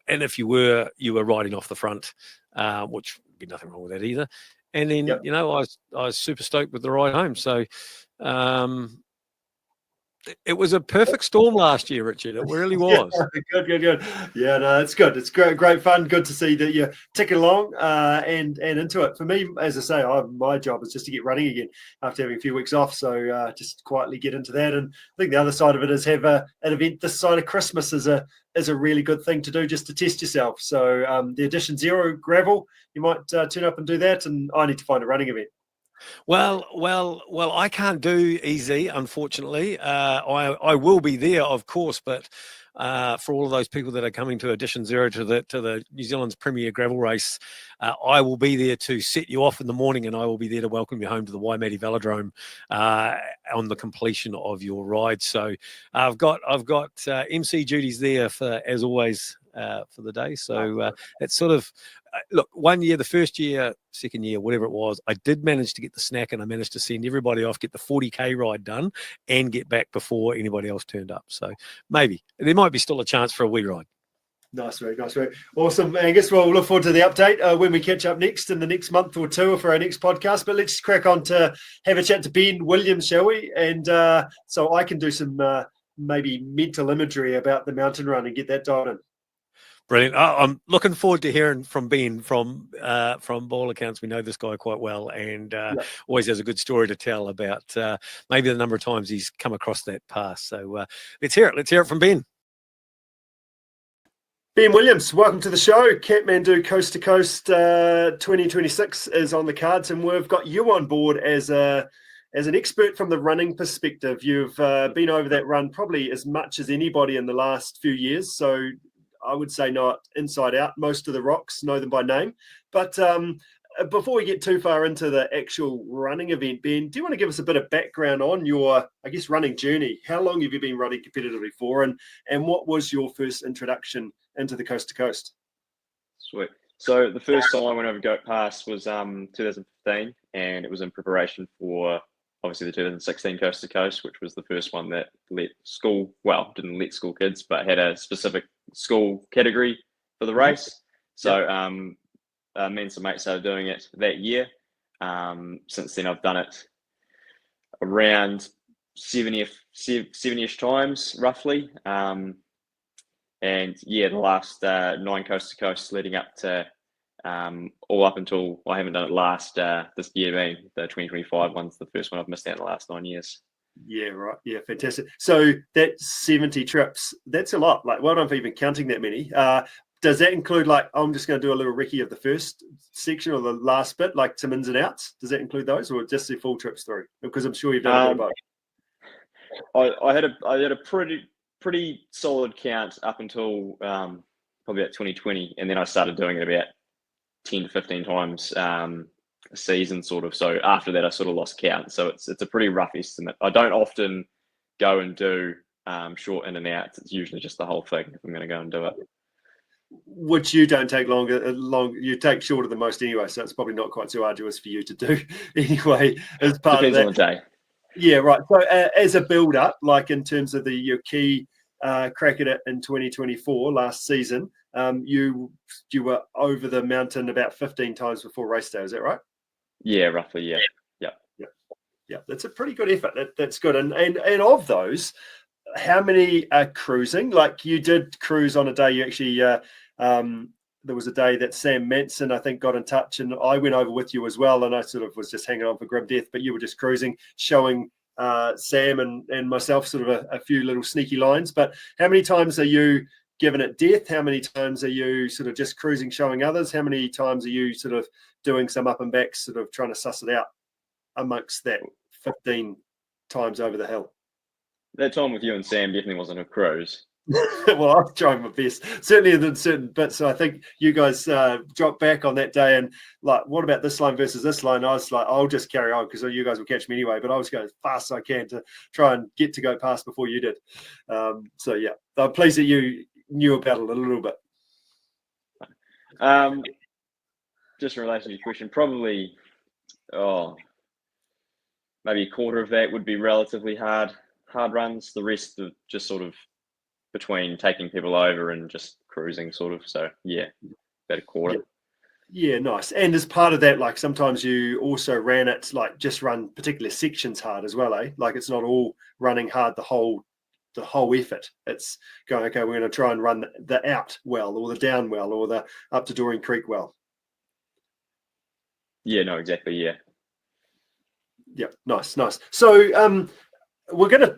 And if you were riding off the front, which would be nothing wrong with that either. And then, I was super stoked with the ride home. So it was a perfect storm last year, Richard. It really was. Good. Yeah, no, it's good. It's great fun. Good to see that you're ticking along and into it. For me, as I say, my job is just to get running again after having a few weeks off. So just quietly get into that. And I think the other side of it is have an event this side of Christmas is a really good thing to do, just to test yourself. So the Edition Zero gravel, you might turn up and do that. And I need to find a running event. Well, I can't do easy, unfortunately. I will be there, of course, but for all of those people that are coming to Edition Zero, to the New Zealand's premier gravel race, I will be there to set you off in the morning, and I will be there to welcome you home to the Waimakariri Velodrome on the completion of your ride. So I've got MC duties there as always for the day. So it's sort of. Look, 1 year, the first year, second year, whatever it was, I did manage to get the snack, and I managed to send everybody off, get the 40K ride done, and get back before anybody else turned up. So maybe there might be still a chance for a wee ride. Nice, awesome, Angus. Well, we'll look forward to the update when we catch up next in the next month or two for our next podcast. But let's crack on to have a chat to Ben Williams, shall we? And so I can do some maybe mental imagery about the mountain run and get that dialed in. Brilliant. I'm looking forward to hearing from Ben. From all accounts, we know this guy quite well, and always has a good story to tell about maybe the number of times he's come across that pass. So let's hear it. Let's hear it from Ben. Ben Williams, welcome to the show. Kathmandu Coast to Coast 2026 is on the cards, and we've got you on board as an expert from the running perspective. You've been over that run probably as much as anybody in the last few years, so I would say not inside out. Most of the rocks, know them by name. But before we get too far into the actual running event, Ben, do you want to give us a bit of background on your, I guess, running journey? How long have you been running competitively for, and what was your first introduction into the coast to coast? Sweet. So the first time I went over Goat Pass was 2015, and it was in preparation for obviously the 2016 Coast to Coast, which was the first one that didn't let school kids, but had a specific school category for the race. So me and some mates started doing it that year. Since then, I've done it around 70-ish times, roughly. And the last 9 Coast to Coast leading up to all up until I haven't done it last this year, being the 2025 one's the first one I've missed out in the last 9 years. Yeah, right. Yeah, fantastic. So that 70 trips, that's a lot. Like, well done for even counting that many. Does that include, like, I'm just going to do a little recce of the first section or the last bit, like some ins and outs? Does that include those, or just the full trips through? Because I'm sure you've done a bit of both. I had a pretty solid count up until probably about 2020, and then I started doing it about 10 to 15 times a season, sort of. So after that, I sort of lost count. So it's a pretty rough estimate. I don't often go and do short in and outs. It's usually just the whole thing if I'm going to go and do it. which you don't take you take shorter than most anyway, so it's probably not quite so arduous for you to do anyway as part Depends of that. on the day. Yeah, right. So as a build-up, like in terms of your key crack at it in 2024 last season, you were over the mountain about 15 times before race day. Is that right? Yeah, roughly. Yeah. Yeah. That's a pretty good effort. That's good. And of those, how many are cruising? Like you did cruise on a day. You actually there was a day that Sam Manson, I think, got in touch, and I went over with you as well. And I sort of was just hanging on for grim death, but you were just cruising, showing Sam and myself sort of a few little sneaky lines. But how many times are you giving it death? How many times are you sort of just cruising, showing others? How many times are you sort of doing some up and backs, sort of trying to suss it out amongst that 15 times over the hill? That time with you and Sam definitely wasn't a cruise. Well, I was trying my best, certainly in certain bits. So I think you guys dropped back on that day and like, what about this line versus this line? I was like, I'll just carry on because you guys will catch me anyway. But I was going as fast as I can to try and get to go past before you did. So yeah, I'm pleased that you knew about it a little bit. Just in relation to your question, probably maybe a quarter of that would be relatively hard runs. The rest are just sort of between taking people over and just cruising sort of. So yeah, about a quarter. Yeah, nice. And as part of that, like sometimes you also ran it, like just run particular sections hard as well, eh? Like it's not all running hard the whole effort. It's going, okay, we're going to try and run the out well or the down well or the up to Doreen Creek well. Yeah, no, exactly. Yeah, nice. So we're gonna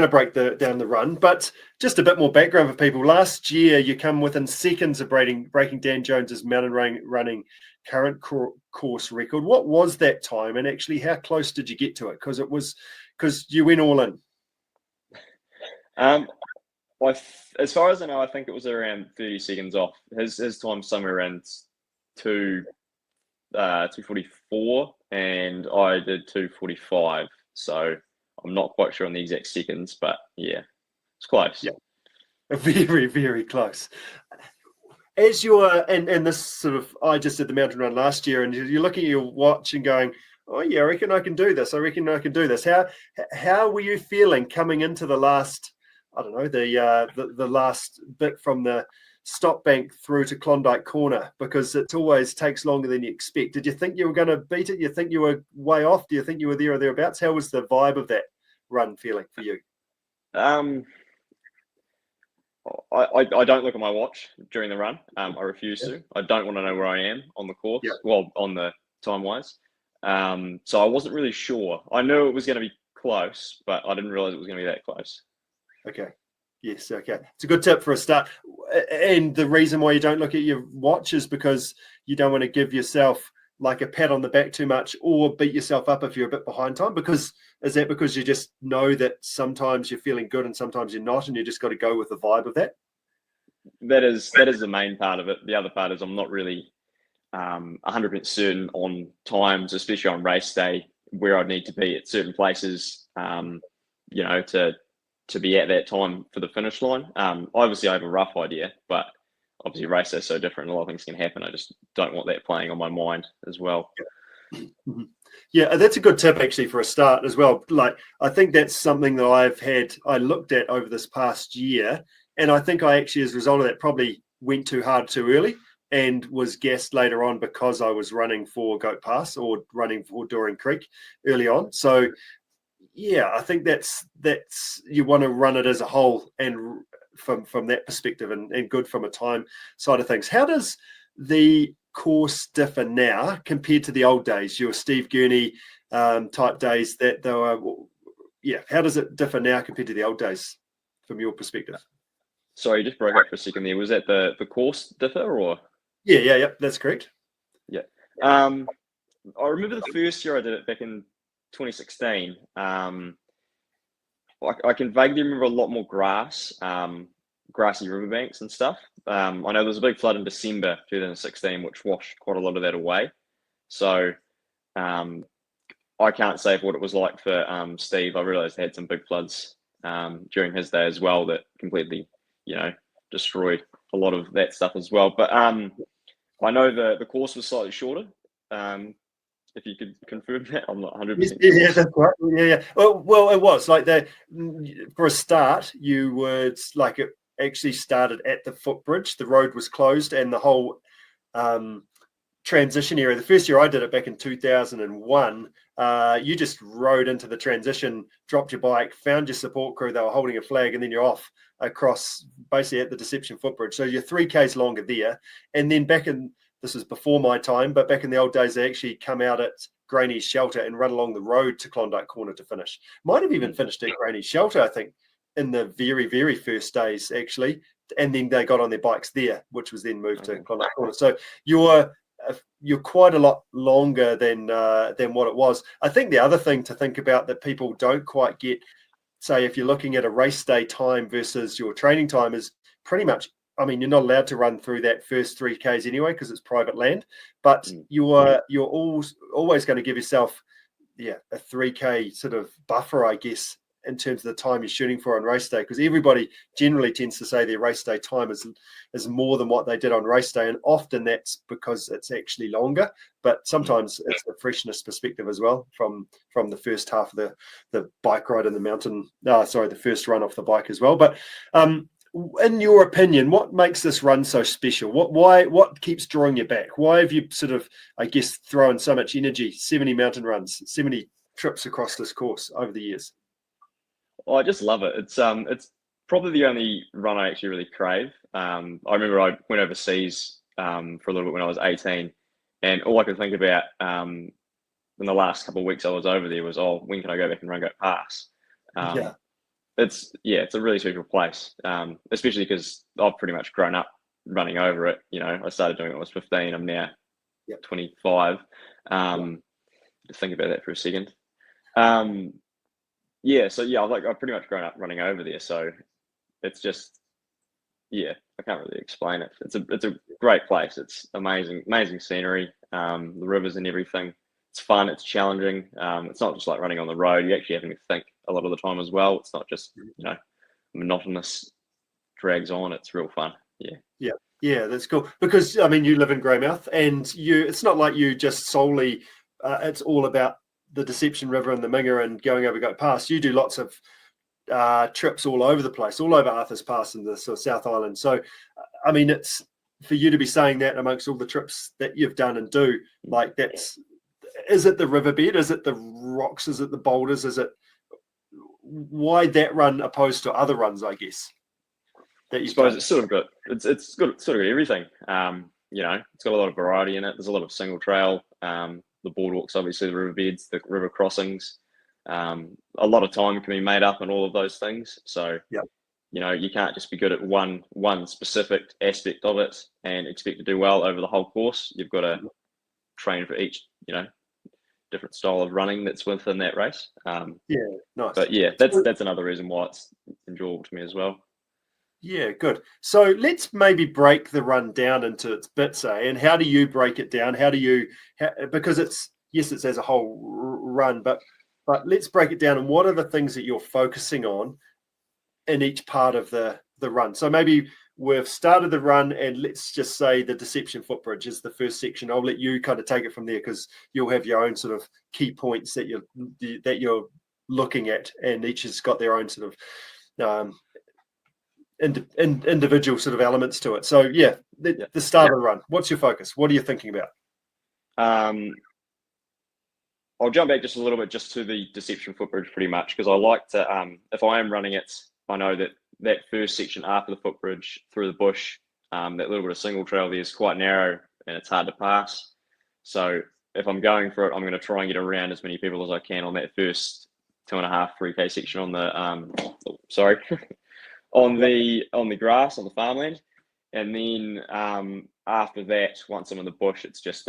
break down the run, but just a bit more background for people. Last year, you come within seconds of breaking Dan Jones's mountain running current course record. What was that time, and actually, how close did you get to it? Because you went all in. As far as I know, I think it was around 30 seconds off. His time somewhere around 2:44, and I did 2:45. So I'm not quite sure on the exact seconds, but yeah, it's close. Yeah, very, very close. As you're, and this sort of, I just did the mountain run last year, and you're looking at your watch and going, oh yeah, I reckon I can do this. How were you feeling coming into the last, I don't know, the last bit from the stop bank through to Klondike Corner, because it always takes longer than you expect? Did you think you were going to beat it? You think you were way off? Do you think you were there or thereabouts? How was the vibe of that run feeling for you? I don't look at my watch during the run. I refuse to. I don't want to know where I am on the course. Yeah. Well, on the time wise. So I wasn't really sure. I knew it was going to be close, but I didn't realize it was going to be that close. Okay. Yes, okay. It's a good tip for a start. And the reason why you don't look at your watch is because you don't want to give yourself like a pat on the back too much or beat yourself up if you're a bit behind time. Because is that because you just know that sometimes you're feeling good and sometimes you're not, and you just got to go with the vibe of that? That is the main part of it. The other part is I'm not really 100% certain on times, especially on race day, where I'd need to be at certain places, to be at that time for the finish line. Obviously, I have a rough idea, but obviously race day is so different. A lot of things can happen. I just don't want that playing on my mind as well. Yeah, that's a good tip actually for a start as well. Like, I think that's something that I looked at over this past year, and I think I actually, as a result of that, probably went too hard too early and was gassed later on because I was running for Goat Pass or running for Doreen Creek early on. So yeah, I think that's you want to run it as a whole, and from that perspective, and good from a time side of things. How does the course differ now compared to the old days, your Steve Gurney type days that they were? Yeah, how does it differ now compared to the old days from your perspective? Sorry, you just broke up for a second there. Was that the course differ or? Yeah, that's correct. Yeah. I remember the first year I did it back in 2016. I can vaguely remember a lot more grassy riverbanks and stuff. I know there was a big flood in December 2016, which washed quite a lot of that away. So I can't say what it was like for Steve. I realized they had some big floods during his day as well that completely, destroyed a lot of that stuff as well. But I know the course was slightly shorter. If you could confirm that, I'm not 100%. Yeah, that's right. Yeah. Well, it was like for a start, you would like it actually started at the footbridge. The road was closed, and the whole transition area. The first year I did it back in 2001, you just rode into the transition, dropped your bike, found your support crew. They were holding a flag, and then you're off across basically at the Deception footbridge. So you're 3Ks longer there, and then this was before my time, but back in the old days, they actually come out at Graney's Shelter and run along the road to Klondike Corner to finish. Might have even finished at Graney's Shelter, I think, in the very, very first days, actually. And then they got on their bikes there, which was then moved to Klondike Corner. So you're quite a lot longer than what it was. I think the other thing to think about that people don't quite get, say, if you're looking at a race day time versus your training time, is pretty much, I mean, you're not allowed to run through that first 3Ks anyway because it's private land, but you're always going to give yourself a 3K sort of buffer, I guess, in terms of the time you're shooting for on race day, because everybody generally tends to say their race day time is more than what they did on race day, and often that's because it's actually longer, but sometimes it's the freshness perspective as well from the first half of the bike ride in the mountain, the first run off the bike as well. But in your opinion, what makes this run so special? What keeps drawing you back? Why have you sort of, I guess, thrown so much energy, 70 mountain runs, 70 trips across this course over the years? I just love it. It's probably the only run I actually really crave. I remember I went overseas for a little bit when I was 18, and all I could think about in the last couple of weeks I was over there was, when can I go back and run Goat Pass? It's a really special place, especially because I've pretty much grown up running over it. You know, I started doing it when I was 15. I'm now 25. Just think about that for a second. I've pretty much grown up running over there, so it's just, I can't really explain it. It's a great place. It's amazing scenery, the rivers and everything. It's fun. It's challenging. It's not just like running on the road. You're actually having to think a lot of the time as well. It's not just monotonous, drags on. It's real fun. Yeah, that's cool. Because I mean, you live in Greymouth, and it's not like you just solely. It's all about the Deception River and the Minga and going over Goat Pass. You do lots of trips all over the place, all over Arthur's Pass and the sort of South Island. So, I mean, it's for you to be saying that amongst all the trips that you've done and do, like that's. Is it the riverbed? Is it the rocks? Is it the boulders? Is it why that run opposed to other runs? I guess. I suppose it's sort of got it's got sort of got everything. It's got a lot of variety in it. There's a lot of single trail. The boardwalks, obviously, the riverbeds, the river crossings. A lot of time can be made up on all of those things. So you can't just be good at one specific aspect of it and expect to do well over the whole course. You've got to train for each different style of running that's within that race. Nice. But that's another reason why it's enjoyable to me as well. Yeah, good. So let's maybe break the run down into its bits, and how do you break it down? Because it's as a whole run, but let's break it down. And what are the things that you're focusing on in each part of the run? So maybe we've started the run, and let's just say the Deception footbridge is the first section. I'll let you kind of take it from there because you'll have your own sort of key points that you're looking at, and each has got their own sort of individual sort of elements to it. So the start of the run. What's your focus? What are you thinking about? I'll jump back just a little bit just to the Deception footbridge pretty much because I like to, if I am running it, I know that first section after the footbridge through the bush, that little bit of single trail there is quite narrow and it's hard to pass. So if I'm going for it, I'm going to try and get around as many people as I can on that first 2.5, 3K section on the, on the grass, on the farmland. And then after that, once I'm in the bush, it's just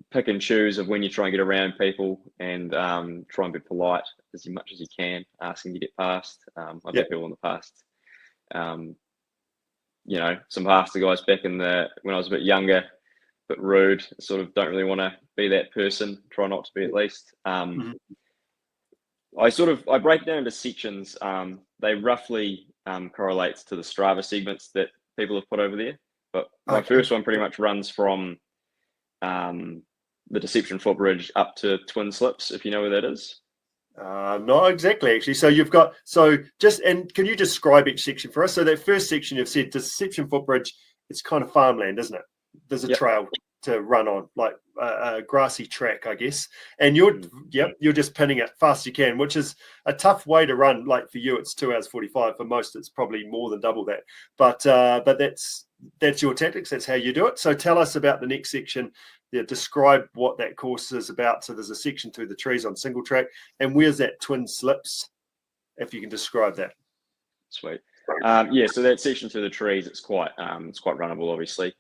pick and choose of when you try and get around people and try and be polite as much as you can, asking to get past. I've had people in the past, some faster guys back when I was a bit younger, but rude, sort of don't really want to be that person, try not to be at least. I break it down into sections. They roughly correlates to the Strava segments that people have put over there. But my first one pretty much runs from the Deception footbridge up to Twin Slips, if you know where that is. Not exactly, actually. So you've got, and can you describe each section for us? So that first section you've said, Deception footbridge, it's kind of farmland, isn't it? There's a trail to run on, like a grassy track, I guess. And you're just pinning it fast as you can, which is a tough way to run. Like for you, it's 2 hours 45. For most, it's probably more than double that. But that's your tactics. That's how you do it. So tell us about the next section. Yeah, describe what that course is about. So there's a section through the trees on single track, and where's that Twin Slips? If you can describe that. Sweet. So that section through the trees, it's quite runnable, obviously.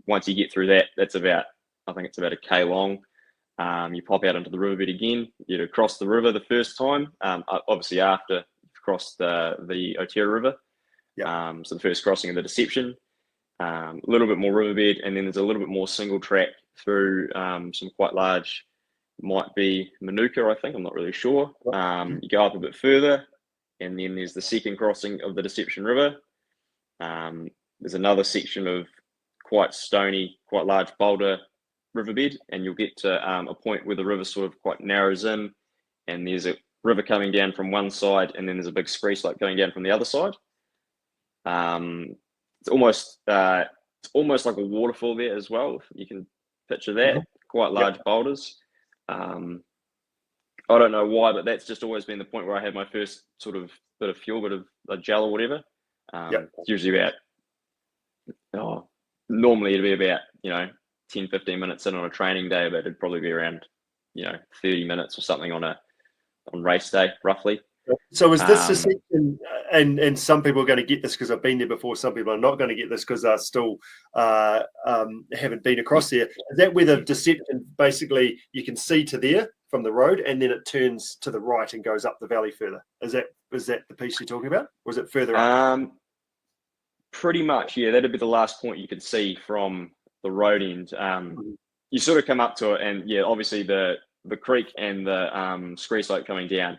Once you get through that, I think it's about a K long. You pop out into the riverbed again. You cross the river the first time, obviously after you've crossed the Otira River. So the first crossing of the Deception, a little bit more riverbed, and then there's a little bit more single track through some quite large, might be Manuka, I think, I'm not really sure. You go up a bit further, and then there's the second crossing of the Deception River. There's another section of quite stony, quite large boulder riverbed, and you'll get to a point where the river sort of quite narrows in, and there's a river coming down from one side, and then there's a big scree slope going down from the other side. It's almost like a waterfall there as well. If you can picture that, quite large boulders. I don't know why, but that's just always been the point where I had my first sort of bit of fuel, bit of a gel or whatever. It's usually about, normally it'd be about, 10, 15 minutes in on a training day, but it'd probably be around, 30 minutes or something on race day, roughly. So is this a section, and some people are going to get this because I've been there before, some people are not going to get this because they're still haven't been across there. Is that where the Deception, basically you can see to there from the road, and then it turns to the right and goes up the valley further? Is that the piece you're talking about, or is it further up? Pretty much, yeah. That'd be the last point you could see from the road end. You sort of come up to it, and obviously the creek and the scree slope coming down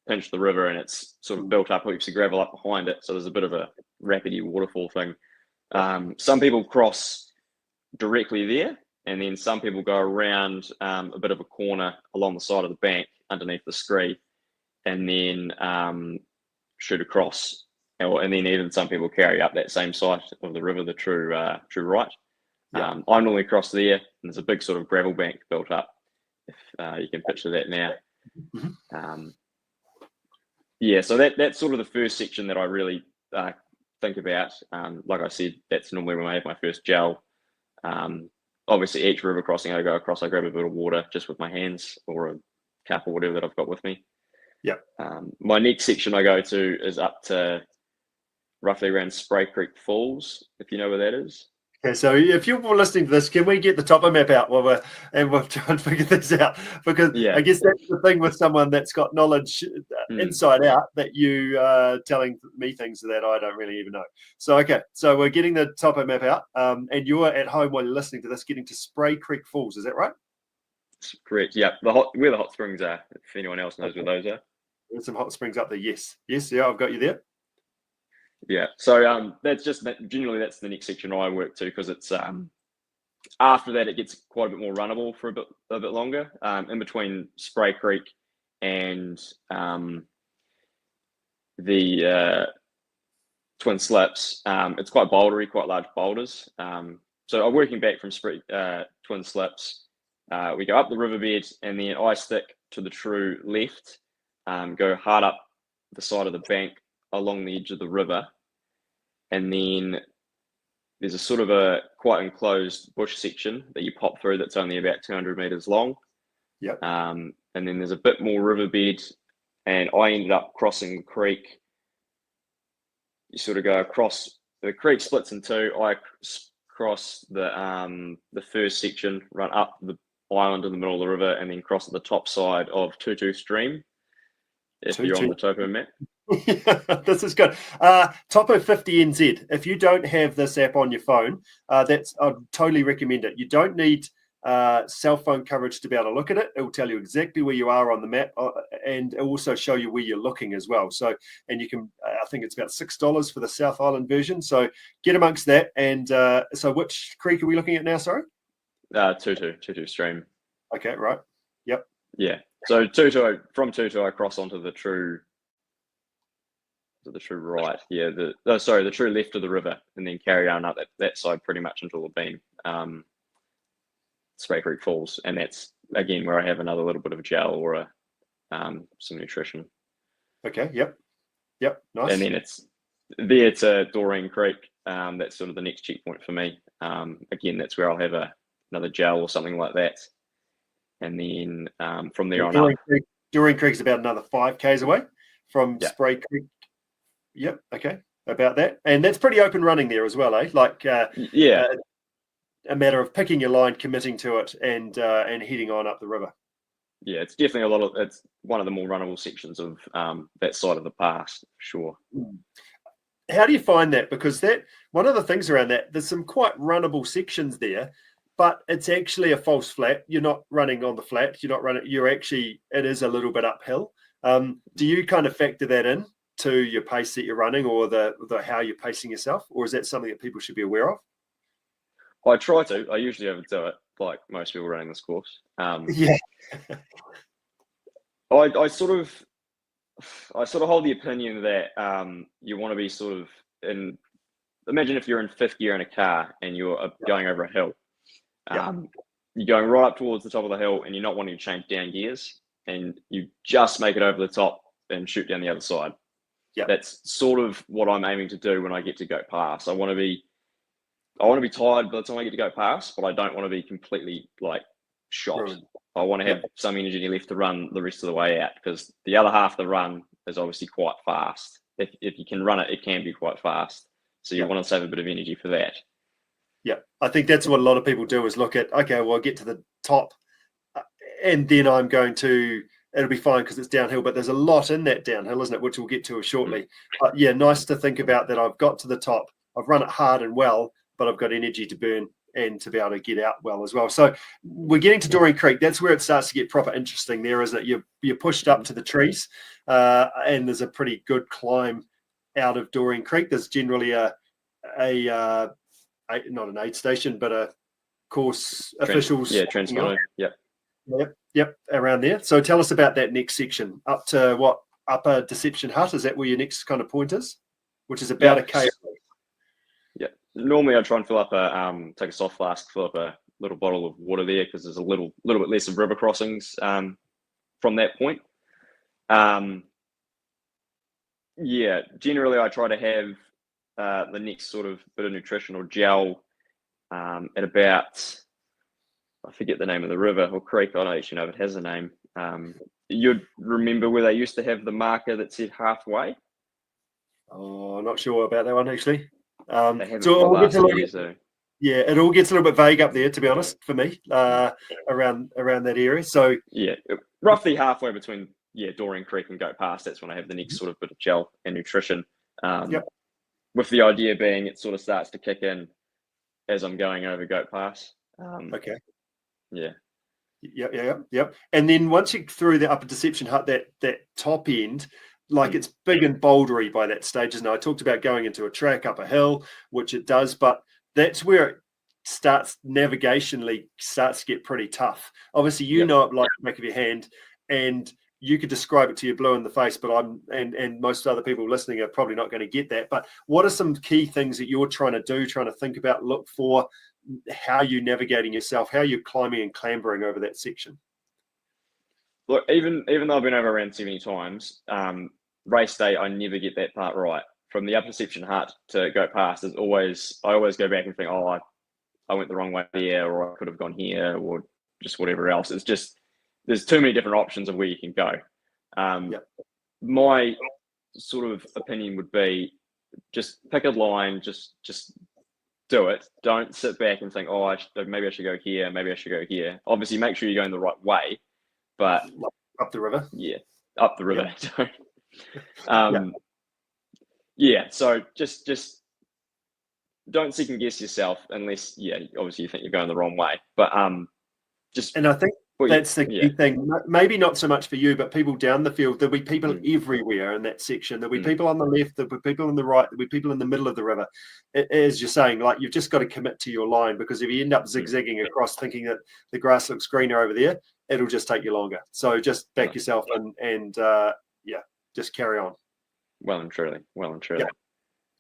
pinch the river, and it's sort of built up heaps of gravel up behind it, so there's a bit of a rapidy waterfall thing. Some people cross directly there, and then some people go around a bit of a corner along the side of the bank underneath the scree, and then shoot across, and then even some people carry up that same side of the river, the true right. I normally cross there, and there's a big sort of gravel bank built up, if you can picture that now. So that's sort of the first section that I really think about. Like I said, that's normally when I have my first gel. Obviously, each river crossing I go across, I grab a bit of water just with my hands, or a cup or whatever that I've got with me. My next section I go to is up to roughly around Spray Creek Falls, if you know where that is. Okay, so if you're listening to this, can we get the topo map out while we're trying to figure this out? Because I guess that's the thing with someone that's got knowledge inside out, that you are telling me things that I don't really even know. So, okay, so we're getting the topo map out, and you're at home while you're listening to this, getting to Spray Creek Falls. Is that right? Correct, yeah. Where the hot springs are, if anyone else knows where those are. There's some hot springs up there, yes. Yeah, I've got you there. Yeah, so that's generally that's the next section I work to, because it's after that it gets quite a bit more runnable for a bit longer. In between Spray Creek and the Twin Slips, it's quite bouldery, quite large boulders. So I'm working back from Twin Slips. We go up the riverbed, and then I stick to the true left, go hard up the side of the bank along the edge of the river, and then there's a sort of a quite enclosed bush section that you pop through that's only about 200 meters long. And then there's a bit more riverbed, and I ended up crossing the creek. You sort of go across, the creek splits in two. I cross the first section, run up the island in the middle of the river, and then cross at the top side of Tutu Stream, if you're on the topo map. This is good. Topo 50 NZ. If you don't have this app on your phone, I'd totally recommend it. You don't need cell phone coverage to be able to look at it. It will tell you exactly where you are on the map, and it will also show you where you're looking as well. So, and you can, I think it's about $6 for the South Island version. So get amongst that. And so which creek are we looking at now, sorry? Tutu stream. Okay, right. Yep. Yeah. So from Tutu, I cross onto the true right. Yeah. The true left of the river, and then carry on up that side pretty much until the beam. Spray Creek Falls, and that's again where I have another little bit of gel or some nutrition. Okay. Yep. Nice. And then it's a Doreen Creek. That's sort of the next checkpoint for me. Again, that's where I'll have another gel or something like that. And then from there on up. Doreen Creek's about another 5 k's away from Spray Creek. Yep. Okay. About that, and that's pretty open running there as well, eh? Like a matter of picking your line, committing to it, and heading on up the river. Yeah, it's definitely it's one of the more runnable sections of that side of the pass, for sure. How do you find that? Because one of the things around that, there's some quite runnable sections there, but it's actually a false flat. You're not running on the flat. It is a little bit uphill. Do you kind of factor that in to your pace that you're running, or the how you're pacing yourself, or is that something that people should be aware of? I try to. I usually overdo it, like most people running this course. Yeah. I sort of hold the opinion that you want to be sort of in. Imagine if you're in fifth gear in a car and you're going over a hill. You're going right up towards the top of the hill, and you're not wanting to change down gears, and you just make it over the top and shoot down the other side. Yeah, that's sort of what I'm aiming to do when I get to go past. I want to be tired by the time I get to go past, but I don't want to be completely like shot. Ruined. I want to have some energy left to run the rest of the way out, because the other half of the run is obviously quite fast. If you can run it, it can be quite fast. So you want to save a bit of energy for that. Yeah, I think that's what a lot of people do, is look at, okay, well, I'll get to the top and then it'll be fine because it's downhill, but there's a lot in that downhill, isn't it? Which we'll get to shortly. But yeah, nice to think about that. I've got to the top. I've run it hard and well, but I've got energy to burn and to be able to get out well as well. So we're getting to Doreen Creek. That's where it starts to get proper interesting there, isn't it? You're pushed up to the trees, and there's a pretty good climb out of Doreen Creek. There's generally a not an aid station, but a course officials. Yeah, transponder. Yep, around there. So tell us about that next section, up to what, Upper Deception Hut? Is that where your next kind of point is? Which is about a K. Yeah. Normally I try and fill up take a soft flask, fill up a little bottle of water there, because there's a little bit less of river crossings from that point. Generally I try to have the next sort of bit of nutritional gel at about, I forget the name of the river or creek. I don't actually know if it has a name. You'd remember where they used to have the marker that said halfway? Oh, not sure about that one, actually. They haven't for the last year, so. Yeah, it all gets a little bit vague up there, to be honest, for me, around that area. So yeah, roughly halfway between Doreen Creek and Goat Pass. That's when I have the next sort of bit of gel and nutrition. With the idea being it sort of starts to kick in as I'm going over Goat Pass. Okay. Yeah. Yep. And then once you're through the Upper Deception Hut, that top end, like it's big and bouldery by that stage, isn't it? I talked about going into a track up a hill, which it does, but that's where it navigationally starts to get pretty tough. Obviously, you know it like the back of your hand, and you could describe it to your blue in the face, but and most other people listening are probably not going to get that. But what are some key things that you're trying to think about, look for, how you're navigating yourself, how you're climbing and clambering over that section? Look, even though I've been over around 70 times, race day, I never get that part right. From the Upper Deception Hut to Go Past, I always go back and think, oh, I went the wrong way there, or I could have gone here, or just whatever else. It's just, there's too many different options of where you can go. My sort of opinion would be, just pick a line, just do it. Don't sit back and think, oh, maybe I should go here, maybe I should go here. Obviously, make sure you're going the right way, but up the river. Yeah, up the river. So just don't second guess yourself unless, obviously you think you're going the wrong way. But And I think that's the key thing. Maybe not so much for you, but people down the field. There'll be people everywhere in that section. There'll be people on the left. There'll be people on the right. There'll be people in the middle of the river. As you're saying, like, you've just got to commit to your line, because if you end up zigzagging across thinking that the grass looks greener over there, it'll just take you longer. So just back yourself and just carry on. Well and truly. Yeah.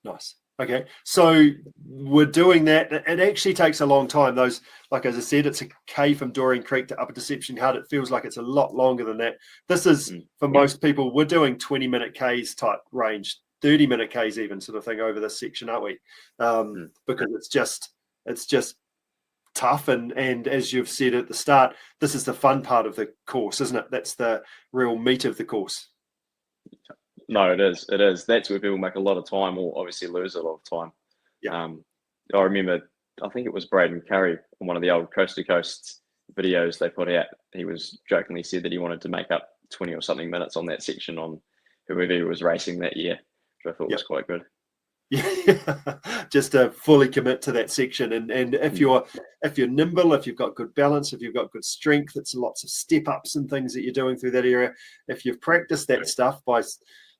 Nice. Okay, so we're doing that. It actually takes a long time. Those, like as I said, it's a K from Doreen Creek to Upper Deception Head. It feels like it's a lot longer than that. This is, for most people, we're doing 20-minute Ks type range, 30-minute Ks even, sort of thing, over this section, aren't we? Because it's just tough. And as you've said at the start, this is the fun part of the course, isn't it? That's the real meat of the course. No, it is. That's where people make a lot of time, or obviously lose a lot of time. Yeah. I remember, I think it was Braden Currie on one of the old Coast to Coast videos they put out. He was jokingly said that he wanted to make up 20 or something minutes on that section on whoever he was racing that year, which I thought was quite good. Yeah, just to fully commit to that section. And if you're nimble, if you've got good balance, if you've got good strength, it's lots of step ups and things that you're doing through that area. If you've practiced that stuff by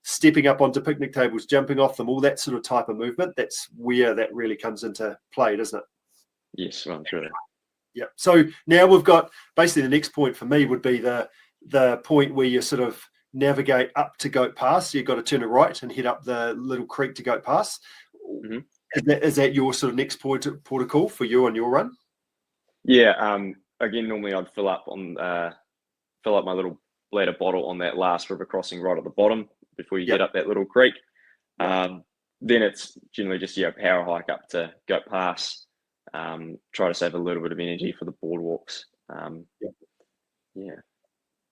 stepping up onto picnic tables, jumping off them, all that sort of type of movement, that's where that really comes into play, doesn't it? Yes, well, sure. Yeah. So now we've got, basically the next point for me would be the point where you sort of navigate up to Goat Pass. So you've got to turn a right and head up the little creek to Goat Pass. Is that your sort of next port of call for you on your run? Yeah. Again, normally I'd fill up my little bladder bottle on that last river crossing right at the bottom before you get up that little creek. Then it's generally just power hike up to Goat Pass. Try to save a little bit of energy for the boardwalks.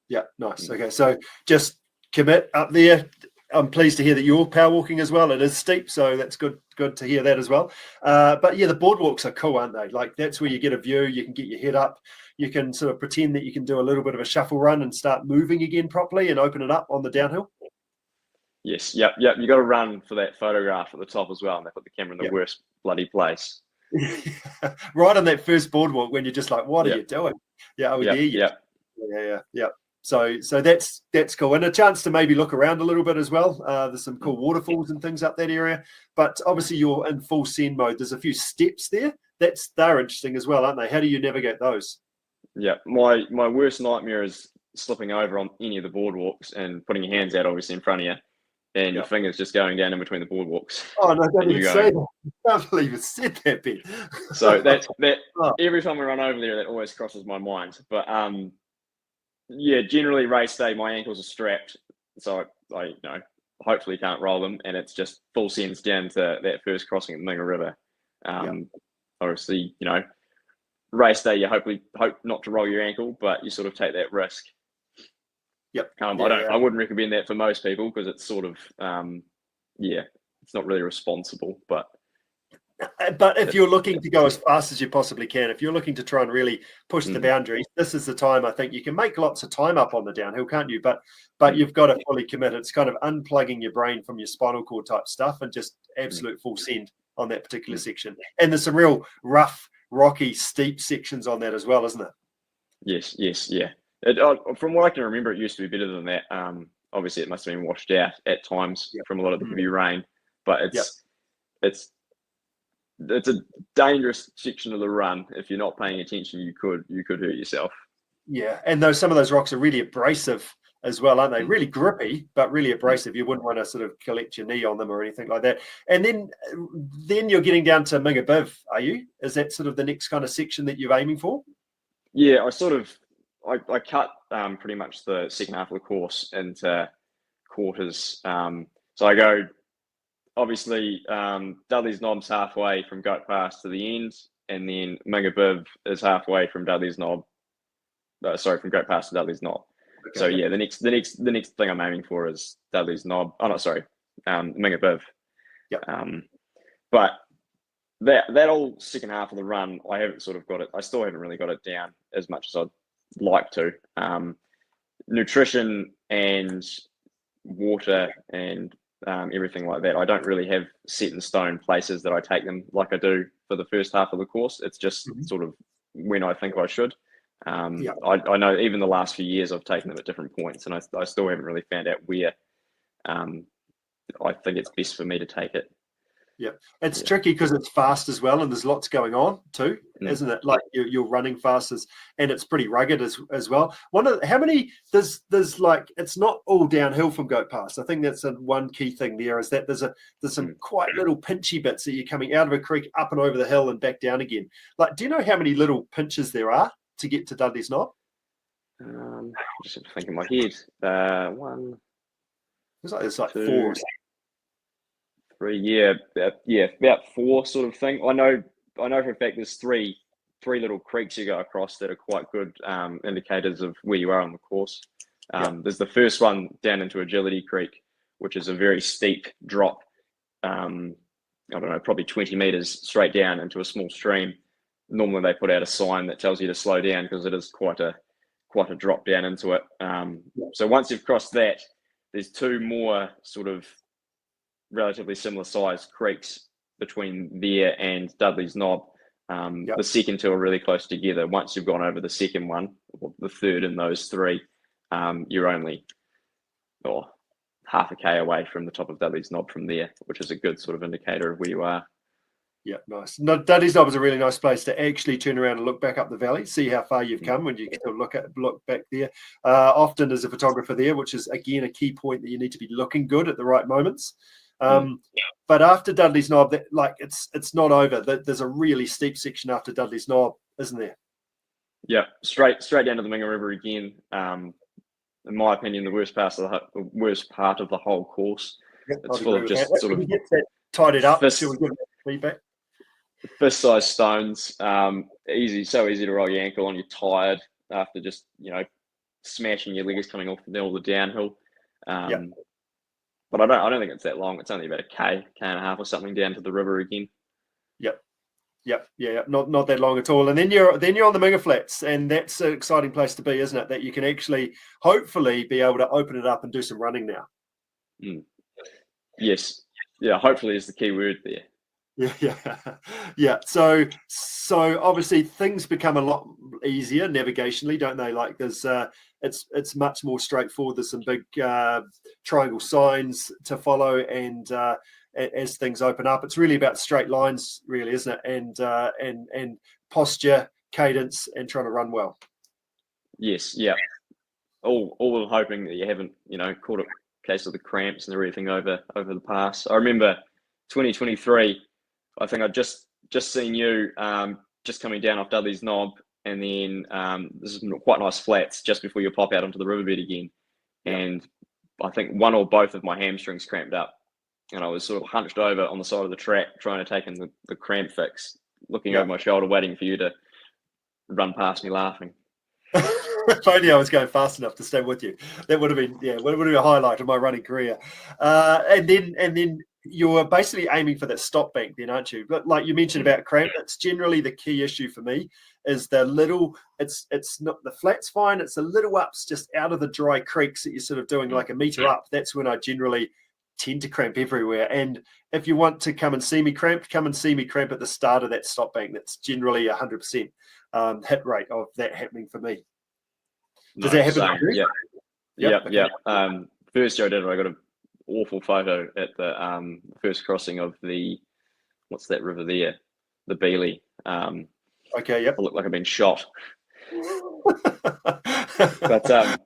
Yeah, nice. Okay, so just commit up there. I'm pleased to hear that you're power walking as well. It is steep, so that's good to hear that as well. But yeah, the boardwalks are cool, aren't they? Like, that's where you get a view, you can get your head up, you can sort of pretend that you can do a little bit of a shuffle run and start moving again properly and open it up on the downhill. Yes, yep. You got to run for that photograph at the top as well, and they put the camera in the worst bloody place. Right on that first boardwalk when you're just like, what are you doing? Yeah, are we there yet? Yeah. So that's cool, and a chance to maybe look around a little bit as well. There's some cool waterfalls and things up that area, but obviously you're in full send mode. There's a few steps there. They're interesting as well, aren't they? How do you navigate those? Yeah, my worst nightmare is slipping over on any of the boardwalks and putting your hands out obviously in front of you, and your fingers just going down in between the boardwalks. Oh no, don't even say that. I can't believe you said that bit. So that every time we run over there, that always crosses my mind. But generally race day, my ankles are strapped, so I hopefully can't roll them, and it's just full sends down to that first crossing of the Minga River. Obviously, race day, you hope not to roll your ankle, but you sort of take that risk. Yep. I wouldn't recommend that for most people, because it's sort of it's not really responsible. But if you're looking to go as fast as you possibly can, if you're looking to try and really push the boundaries, this is the time. I think you can make lots of time up on the downhill, can't you? But you've got to fully commit. It's kind of unplugging your brain from your spinal cord type stuff and just absolute full send on that particular section. And there's some real rough, rocky, steep sections on that as well, isn't it? Yes, yeah. From what I can remember, it used to be better than that. Obviously, it must have been washed out at times from a lot of the heavy rain. But it's a dangerous section of the run. If you're not paying attention, you could hurt yourself. Yeah, and some of those rocks are really abrasive as well, aren't they? Really grippy, but really abrasive. You wouldn't want to sort of collect your knee on them or anything like that. And then you're getting down to Minga Biv, are you? Is that sort of the next kind of section that you're aiming for? Yeah, I cut pretty much the second half of the course into quarters. So I go, obviously, Dudley's Knob's halfway from Goat Pass to the end, and then Minga Biv is halfway from Dudley's Knob. From Goat Pass to Dudley's Knob. Okay. So yeah, the next thing I'm aiming for is Dudley's Knob. Oh no, sorry, Minga Biv. Yep. But that whole second half of the run, I haven't sort of got it. I still haven't really got it down as much as I'd like to. Nutrition and water and everything like that, I don't really have set in stone places that I take them like I do for the first half of the course. It's just sort of when I think I should. I know even the last few years I've taken them at different points, and I still haven't really found out where I think it's best for me to take it. Yeah, it's tricky because it's fast as well, and there's lots going on too, isn't it? Like you're running fast, and it's pretty rugged as well. How many there's like it's not all downhill from Goat Pass. I think that's one key thing there is that there's some quite little pinchy bits that you're coming out of a creek, up and over the hill, and back down again. Like, do you know how many little pinches there are to get to Dudley's Knob? Just thinking in my head. One. It's like two, 4 or something. 3, about 4 sort of thing. I know for a fact there's three little creeks you go across that are quite good indicators of where you are on the course. There's the first one down into Agility Creek, which is a very steep drop. I don't know, probably 20 meters straight down into a small stream. Normally they put out a sign that tells you to slow down because it is quite a drop down into it. So once you've crossed that, there's 2 more sort of relatively similar sized creeks between there and Dudley's Knob. The second 2 are really close together. Once you've gone over the second one, or the third in those 3, you're only half a K away from the top of Dudley's Knob from there, which is a good sort of indicator of where you are. Yeah, nice. No, Dudley's Knob is a really nice place to actually turn around and look back up the valley, see how far you've come when you still look back there. Often as a photographer there, which is again a key point that you need to be looking good at the right moments. But after Dudley's Knob, it's not over. There's a really steep section after Dudley's Knob, isn't there? Yeah, straight down to the Minga River again. In my opinion, the worst part of the whole course. It's full of just sort of get that tidied up. Shall we give it feedback? Fist-sized stones. So easy to roll your ankle on. You're tired after just smashing your legs coming off all the downhill. But I don't think it's that long. It's only about a K and a half or something down to the river again. Yep. Not that long at all. And then you're on the Minga Flats, and that's an exciting place to be, isn't it? That you can actually hopefully be able to open it up and do some running now. Yes. Yeah. Hopefully is the key word there. Yeah. So obviously things become a lot easier navigationally, don't they? Like there's it's much more straightforward. There's some big triangle signs to follow, and as things open up, it's really about straight lines, really, isn't it? And posture, cadence, and trying to run well. Yes. Yeah. All hoping that you haven't caught a case of the cramps and everything over the pass. I remember 2023. I think I'd just seen you just coming down off Dudley's Knob, and then this is quite nice flats just before you pop out onto the riverbed again. And I think one or both of my hamstrings cramped up, and I was sort of hunched over on the side of the track trying to take in the cramp fix, looking over my shoulder, waiting for you to run past me laughing. If only I was going fast enough to stay with you. That would have been a highlight of my running career. And then you're basically aiming for that stop bank then, aren't you? But like you mentioned about cramp, that's generally the key issue for me, is the little, it's not, the flat's fine, it's the little ups just out of the dry creeks that you're sort of doing like a meter up. That's when I generally tend to cramp everywhere. And if you want to come and see me cramp at the start of that stop bank. That's generally 100% hit rate of that happening for me. Does that happen to you? Yeah. First year I did it, I got an awful photo at the first crossing of what's that river there? The Beeley. Okay, yep. I look like I've been shot. But I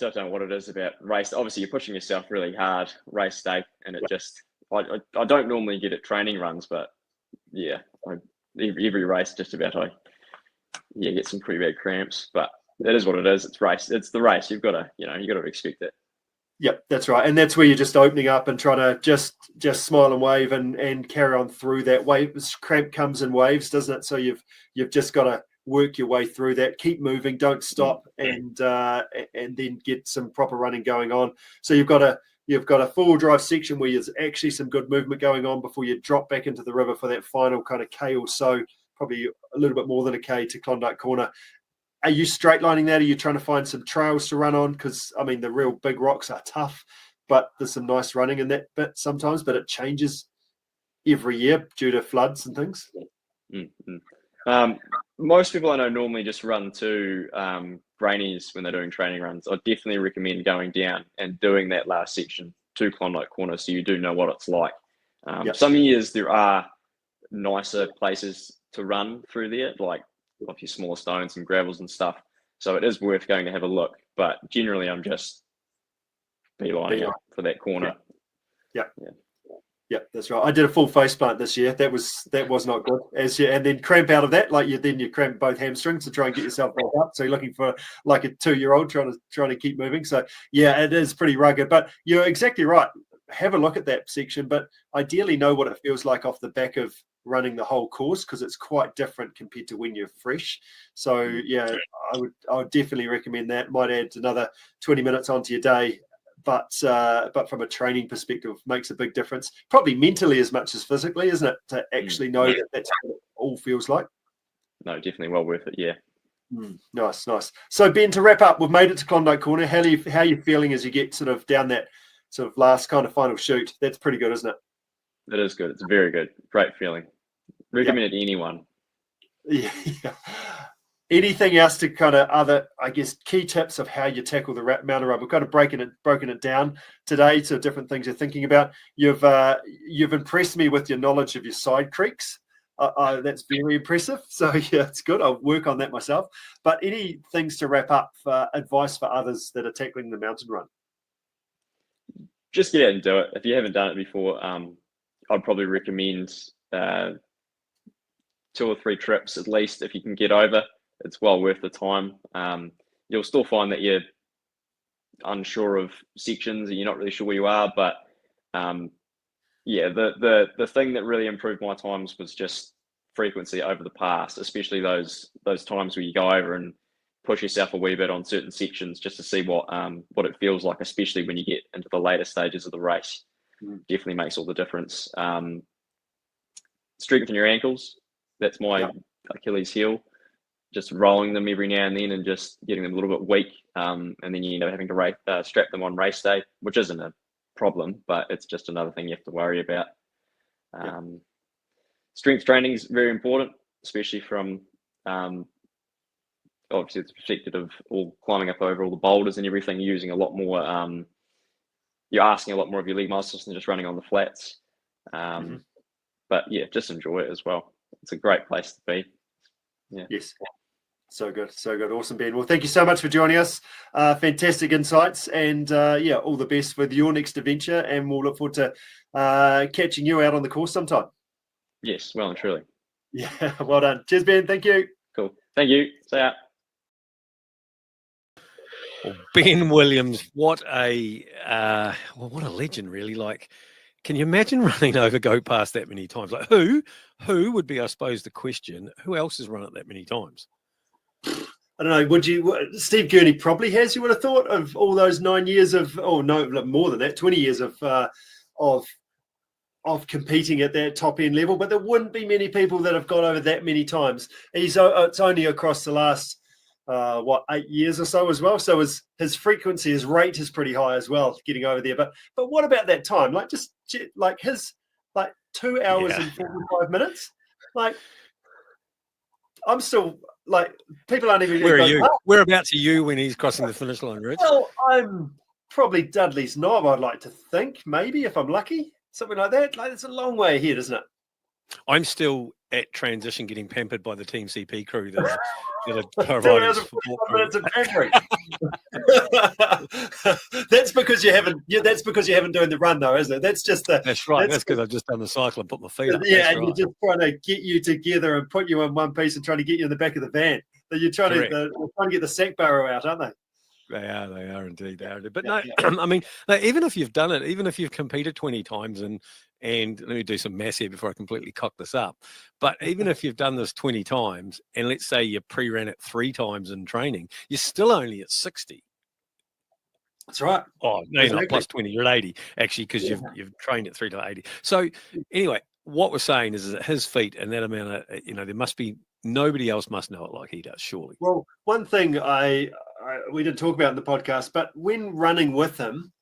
don't know what it is about race. Obviously, you're pushing yourself really hard race day, and it just I don't normally get it training runs, but every race just about I get some pretty bad cramps. But that is what it is. It's the race. You've got to expect it. Yep, that's right. And that's where you're just opening up and trying to just smile and wave and carry on through that wave. Cramp comes in waves, doesn't it? So you've just got to work your way through that, keep moving, don't stop, and then get some proper running going on. So you've got a full drive section where there's actually some good movement going on before you drop back into the river for that final kind of K or so, probably a little bit more than a K to Klondike Corner. Are you straight lining that? Are you trying to find some trails to run on? Because, I mean, the real big rocks are tough, but there's some nice running in that bit sometimes, but it changes every year due to floods and things. most people I know normally just run to Brainies when they're doing training runs. I definitely recommend going down and doing that last section to Klondike Corner so you do know what it's like. Some years there are nicer places to run through there, like obviously smaller stones and gravels and stuff. So it is worth going to have a look. But generally, I'm just beelining it for that corner. Yeah, that's right. I did a full face plant this year. That was not good. And then cramp out of that, then you cramp both hamstrings to try and get yourself back up. So you're looking for like a 2-year-old trying to keep moving. So yeah, it is pretty rugged. But you're exactly right. Have a look at that section, but ideally know what it feels like off the back of running the whole course, because it's quite different compared to when you're fresh. So yeah, I would definitely recommend that. Might add another 20 minutes onto your day. But from a training perspective, makes a big difference. Probably mentally as much as physically, isn't it? To actually know that that's what it all feels like. No, definitely well worth it. Yeah. Nice. So Ben, to wrap up, we've made it to Klondike Corner. How are you feeling as you get sort of down that sort of last kind of final shoot? That's pretty good, isn't it? It is good. It's very good. Great feeling. Recommend it to anyone. Yeah. Anything else to kind of other, I guess, key tips of how you tackle the mountain run? We've kind of broken it down today to different things you're thinking about. You've impressed me with your knowledge of your side creeks. That's very impressive. So yeah, it's good. I'll work on that myself. But any things to wrap up for advice for others that are tackling the mountain run? Just get out and do it. If you haven't done it before, I'd probably recommend 2 or 3 trips at least if you can get over. It's well worth the time. You'll still find that you're unsure of sections and you're not really sure where you are. But the thing that really improved my times was just frequency over the pass, especially those times where you go over and push yourself a wee bit on certain sections just to see what it feels like, especially when you get into the later stages of the race. Definitely makes all the difference. Strengthen your ankles. That's my Achilles heel. Just rolling them every now and then and just getting them a little bit weak, and then having to strap them on race day, which isn't a problem, but it's just another thing you have to worry about. Strength training is very important, especially from obviously the perspective of all climbing up over all the boulders and everything. You're using a lot more. You're asking a lot more of your leg muscles than just running on the flats. But yeah, just enjoy it as well. It's a great place to be. Yeah. Yes. So good. Awesome, Ben. Well, thank you so much for joining us. Fantastic insights, and all the best with your next adventure. And we'll look forward to catching you out on the course sometime. Yes, well and truly. Yeah, well done. Cheers, Ben. Thank you. Cool. Thank you. See ya. Well, Ben Williams, what a legend, really. Like, can you imagine running over Go Past that many times? Like, who would be, I suppose, the question? Who else has run it that many times? I don't know. Would you? Steve Gurney probably has. You would have thought of all those 9 years of, more than that, 20 years of competing at that top end level. But there wouldn't be many people that have gone over that many times. It's only across the last 8 years or so as well. So his frequency, his rate is pretty high as well, getting over there. But what about that time? Like just like his 2 hours and 45 minutes. Like I'm still. Like people aren't even. Where are you? Whereabouts are you when he's crossing the finish line, Rich? Well, I'm probably Dudley's knob. I'd like to think, maybe if I'm lucky, something like that. Like it's a long way ahead, isn't it? I'm still at transition, getting pampered by the Team CP crew that are providing support. Minutes of pampering. That's because you haven't. Yeah, that's because you haven't doing the run, though, isn't it? That's just the. That's right. That's because I've just done the cycle and put my feet up. Yeah, and right. You're just trying to get you together and put you in one piece and trying to get you in the back of the van. So you're trying to get the sack barrow out, aren't they? They are indeed. They are. But no, I mean, like, even if you've done it, even if you've competed 20 times and let me do some maths here before I completely cock this up. But even if you've done this 20 times and let's say you pre-ran it 3 times in training, you're still only at 60. That's right. Oh, no, you're not plus 20. You're at 80, actually, because you've trained at 3 to 80. So anyway, what we're saying is that his feet and that amount of, there must be, nobody else must know it like he does, surely. Well, one thing we didn't talk about in the podcast, but when running with him,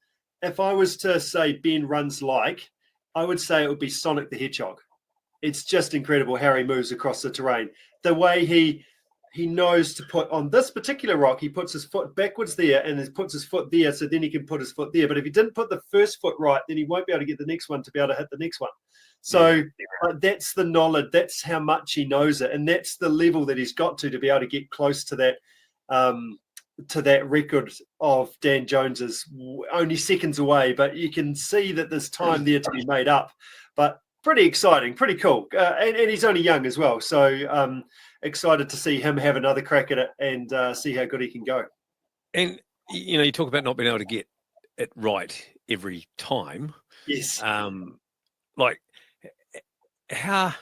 if I was to say Ben runs like, I would say it would be Sonic the Hedgehog. it's just incredible how he moves across the terrain. The way he knows to put on this particular rock, he puts his foot backwards there and then puts his foot there, so then he can put his foot there. But if he didn't put the first foot right, then he won't be able to get the next one to be able to hit the next one. So that's the knowledge. That's how much he knows it, and that's the level that he's got to be able to get close to that record of Dan Jones's, only seconds away. But you can see that there's time there to be made up. But pretty exciting, pretty cool, and he's only young as well. So excited to see him have another crack at it and see how good he can go. And you talk about not being able to get it right every time. Yes. Like how,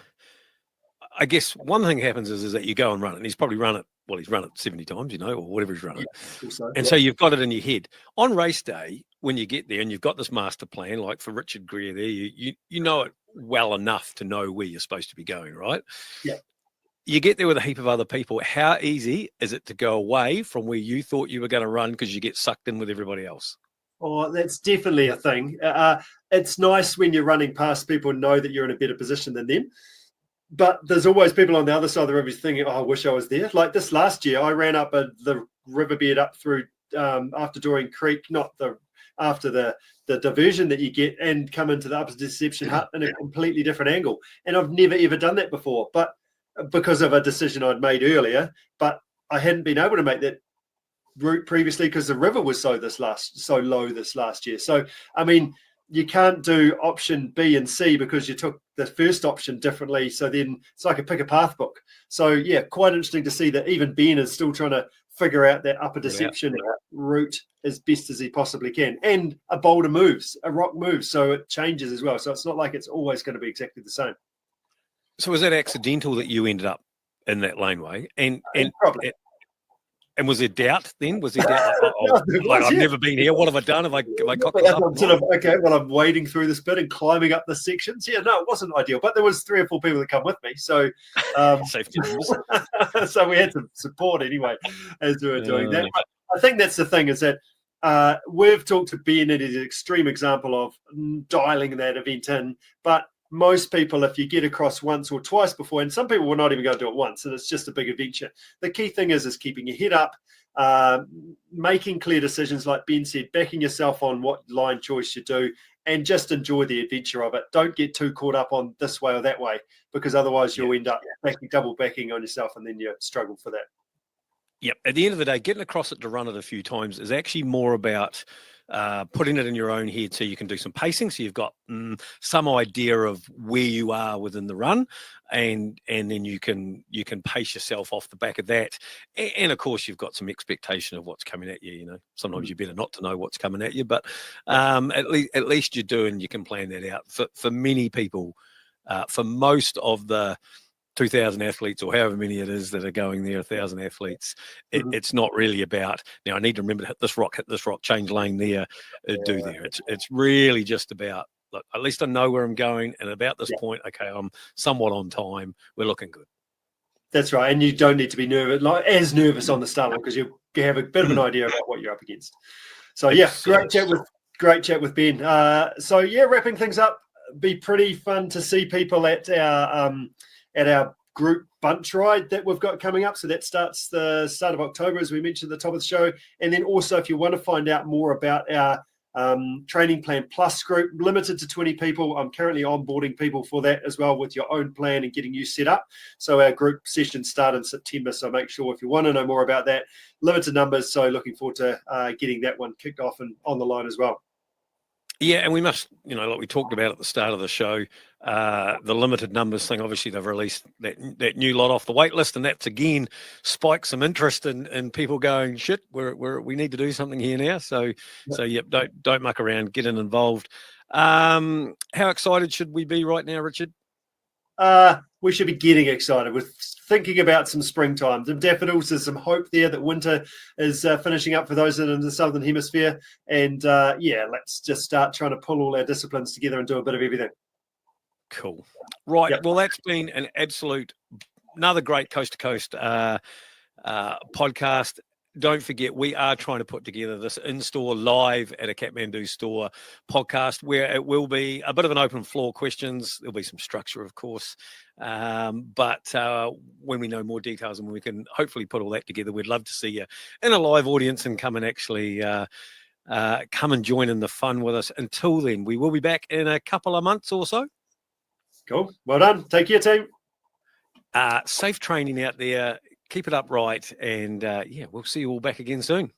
I guess one thing happens is that you go and run it, and he's probably run it. Well, he's run it 70 times, or whatever he's run it. Also, and so you've got it in your head. On race day, when you get there and you've got this master plan, like for Richard Greer there, you know it well enough to know where you're supposed to be going, right? Yeah. You get there with a heap of other people. How easy is it to go away from where you thought you were going to run because you get sucked in with everybody else? Oh, that's definitely a thing. It's nice when you're running past people and know that you're in a better position than them. But there's always people on the other side of the river thinking, oh, I wish I was there. Like this last year, I ran up the riverbed up through after Doreen Creek, after the diversion that you get, and come into the Upper Deception Hut in a completely different angle. And I've never, ever done that before, but because of a decision I'd made earlier. But I hadn't been able to make that route previously because the river was so low this last year. So, I mean, you can't do option B and C because you took the first option differently. So then it's like a pick a path book. So yeah, quite interesting to see that even Ben is still trying to figure out that Upper Deception route as best as he possibly can. And a boulder moves, a rock moves, so it changes as well. So it's not like it's always going to be exactly the same. So was that accidental that you ended up in that laneway? And probably. And was there doubt then? Was there doubt? I've never been here. What have I done? Have I cocked this up? I'm wading through this bit and climbing up the sections. Yeah, no, it wasn't ideal. But there was 3 or 4 people that come with me. So safety rules. So we had some support anyway as we were doing that. But I think that's the thing is that we've talked to Ben, and it's an extreme example of dialing that event in. But most people, if you get across once or twice before, and some people will not even go do it once, and it's just a big adventure. The key thing is keeping your head up, making clear decisions, like Ben said, backing yourself on what line choice you do, and just enjoy the adventure of it. Don't get too caught up on this way or that way, because otherwise you'll end up double backing on yourself, and then you struggle for that. Yep. At the end of the day, getting across it to run it a few times is actually more about putting it in your own head so you can do some pacing, so you've got some idea of where you are within the run, and then you can pace yourself off the back of that, and of course you've got some expectation of what's coming at you. Sometimes you're better not to know what's coming at you, but at least you do, and you can plan that out. For many people, for most of the 2,000 athletes, or however many it is that are going there, 1,000 athletes, it's not really about, now I need to remember to hit this rock, change lane there, do there. It's really just about, look, at least I know where I'm going, and about this point, okay, I'm somewhat on time, we're looking good. That's right, and you don't need to be nervous on the start line, because you have a bit of an idea about what you're up against. So yeah, great chat with Ben. So yeah, wrapping things up, be pretty fun to see people at our group bunch ride that we've got coming up. So that starts the start of October, as we mentioned at the top of the show. And then also, if you want to find out more about our Training Plan Plus group, limited to 20 people. I'm currently onboarding people for that as well, with your own plan and getting you set up. So our group sessions start in September. So make sure, if you want to know more about that, limited numbers. So looking forward to getting that one kicked off and on the line as well. Yeah, and we must, like we talked about at the start of the show, the limited numbers thing, obviously they've released that new lot off the wait list, and that's, again, spiked some interest in people going, shit, we need to do something here now. So yep, don't muck around, get involved. How excited should we be right now, Richard? We should be getting excited. We're thinking about some springtime. The daffodils, there's some hope there that winter is finishing up for those that are in the Southern Hemisphere. And let's just start trying to pull all our disciplines together and do a bit of everything. Cool. Right. Yep. Well, that's been another great coast to coast podcast. don't forget, we are trying to put together this in-store live at a Kathmandu store podcast where it will be a bit of an open floor questions. There'll be some structure, of course. But when we know more details and when we can hopefully put all that together, we'd love to see you in a live audience and come and actually come and join in the fun with us. Until then, we will be back in a couple of months or so. Cool. Well done. Take care, team. Safe training out there. Keep it upright. And we'll see you all back again soon.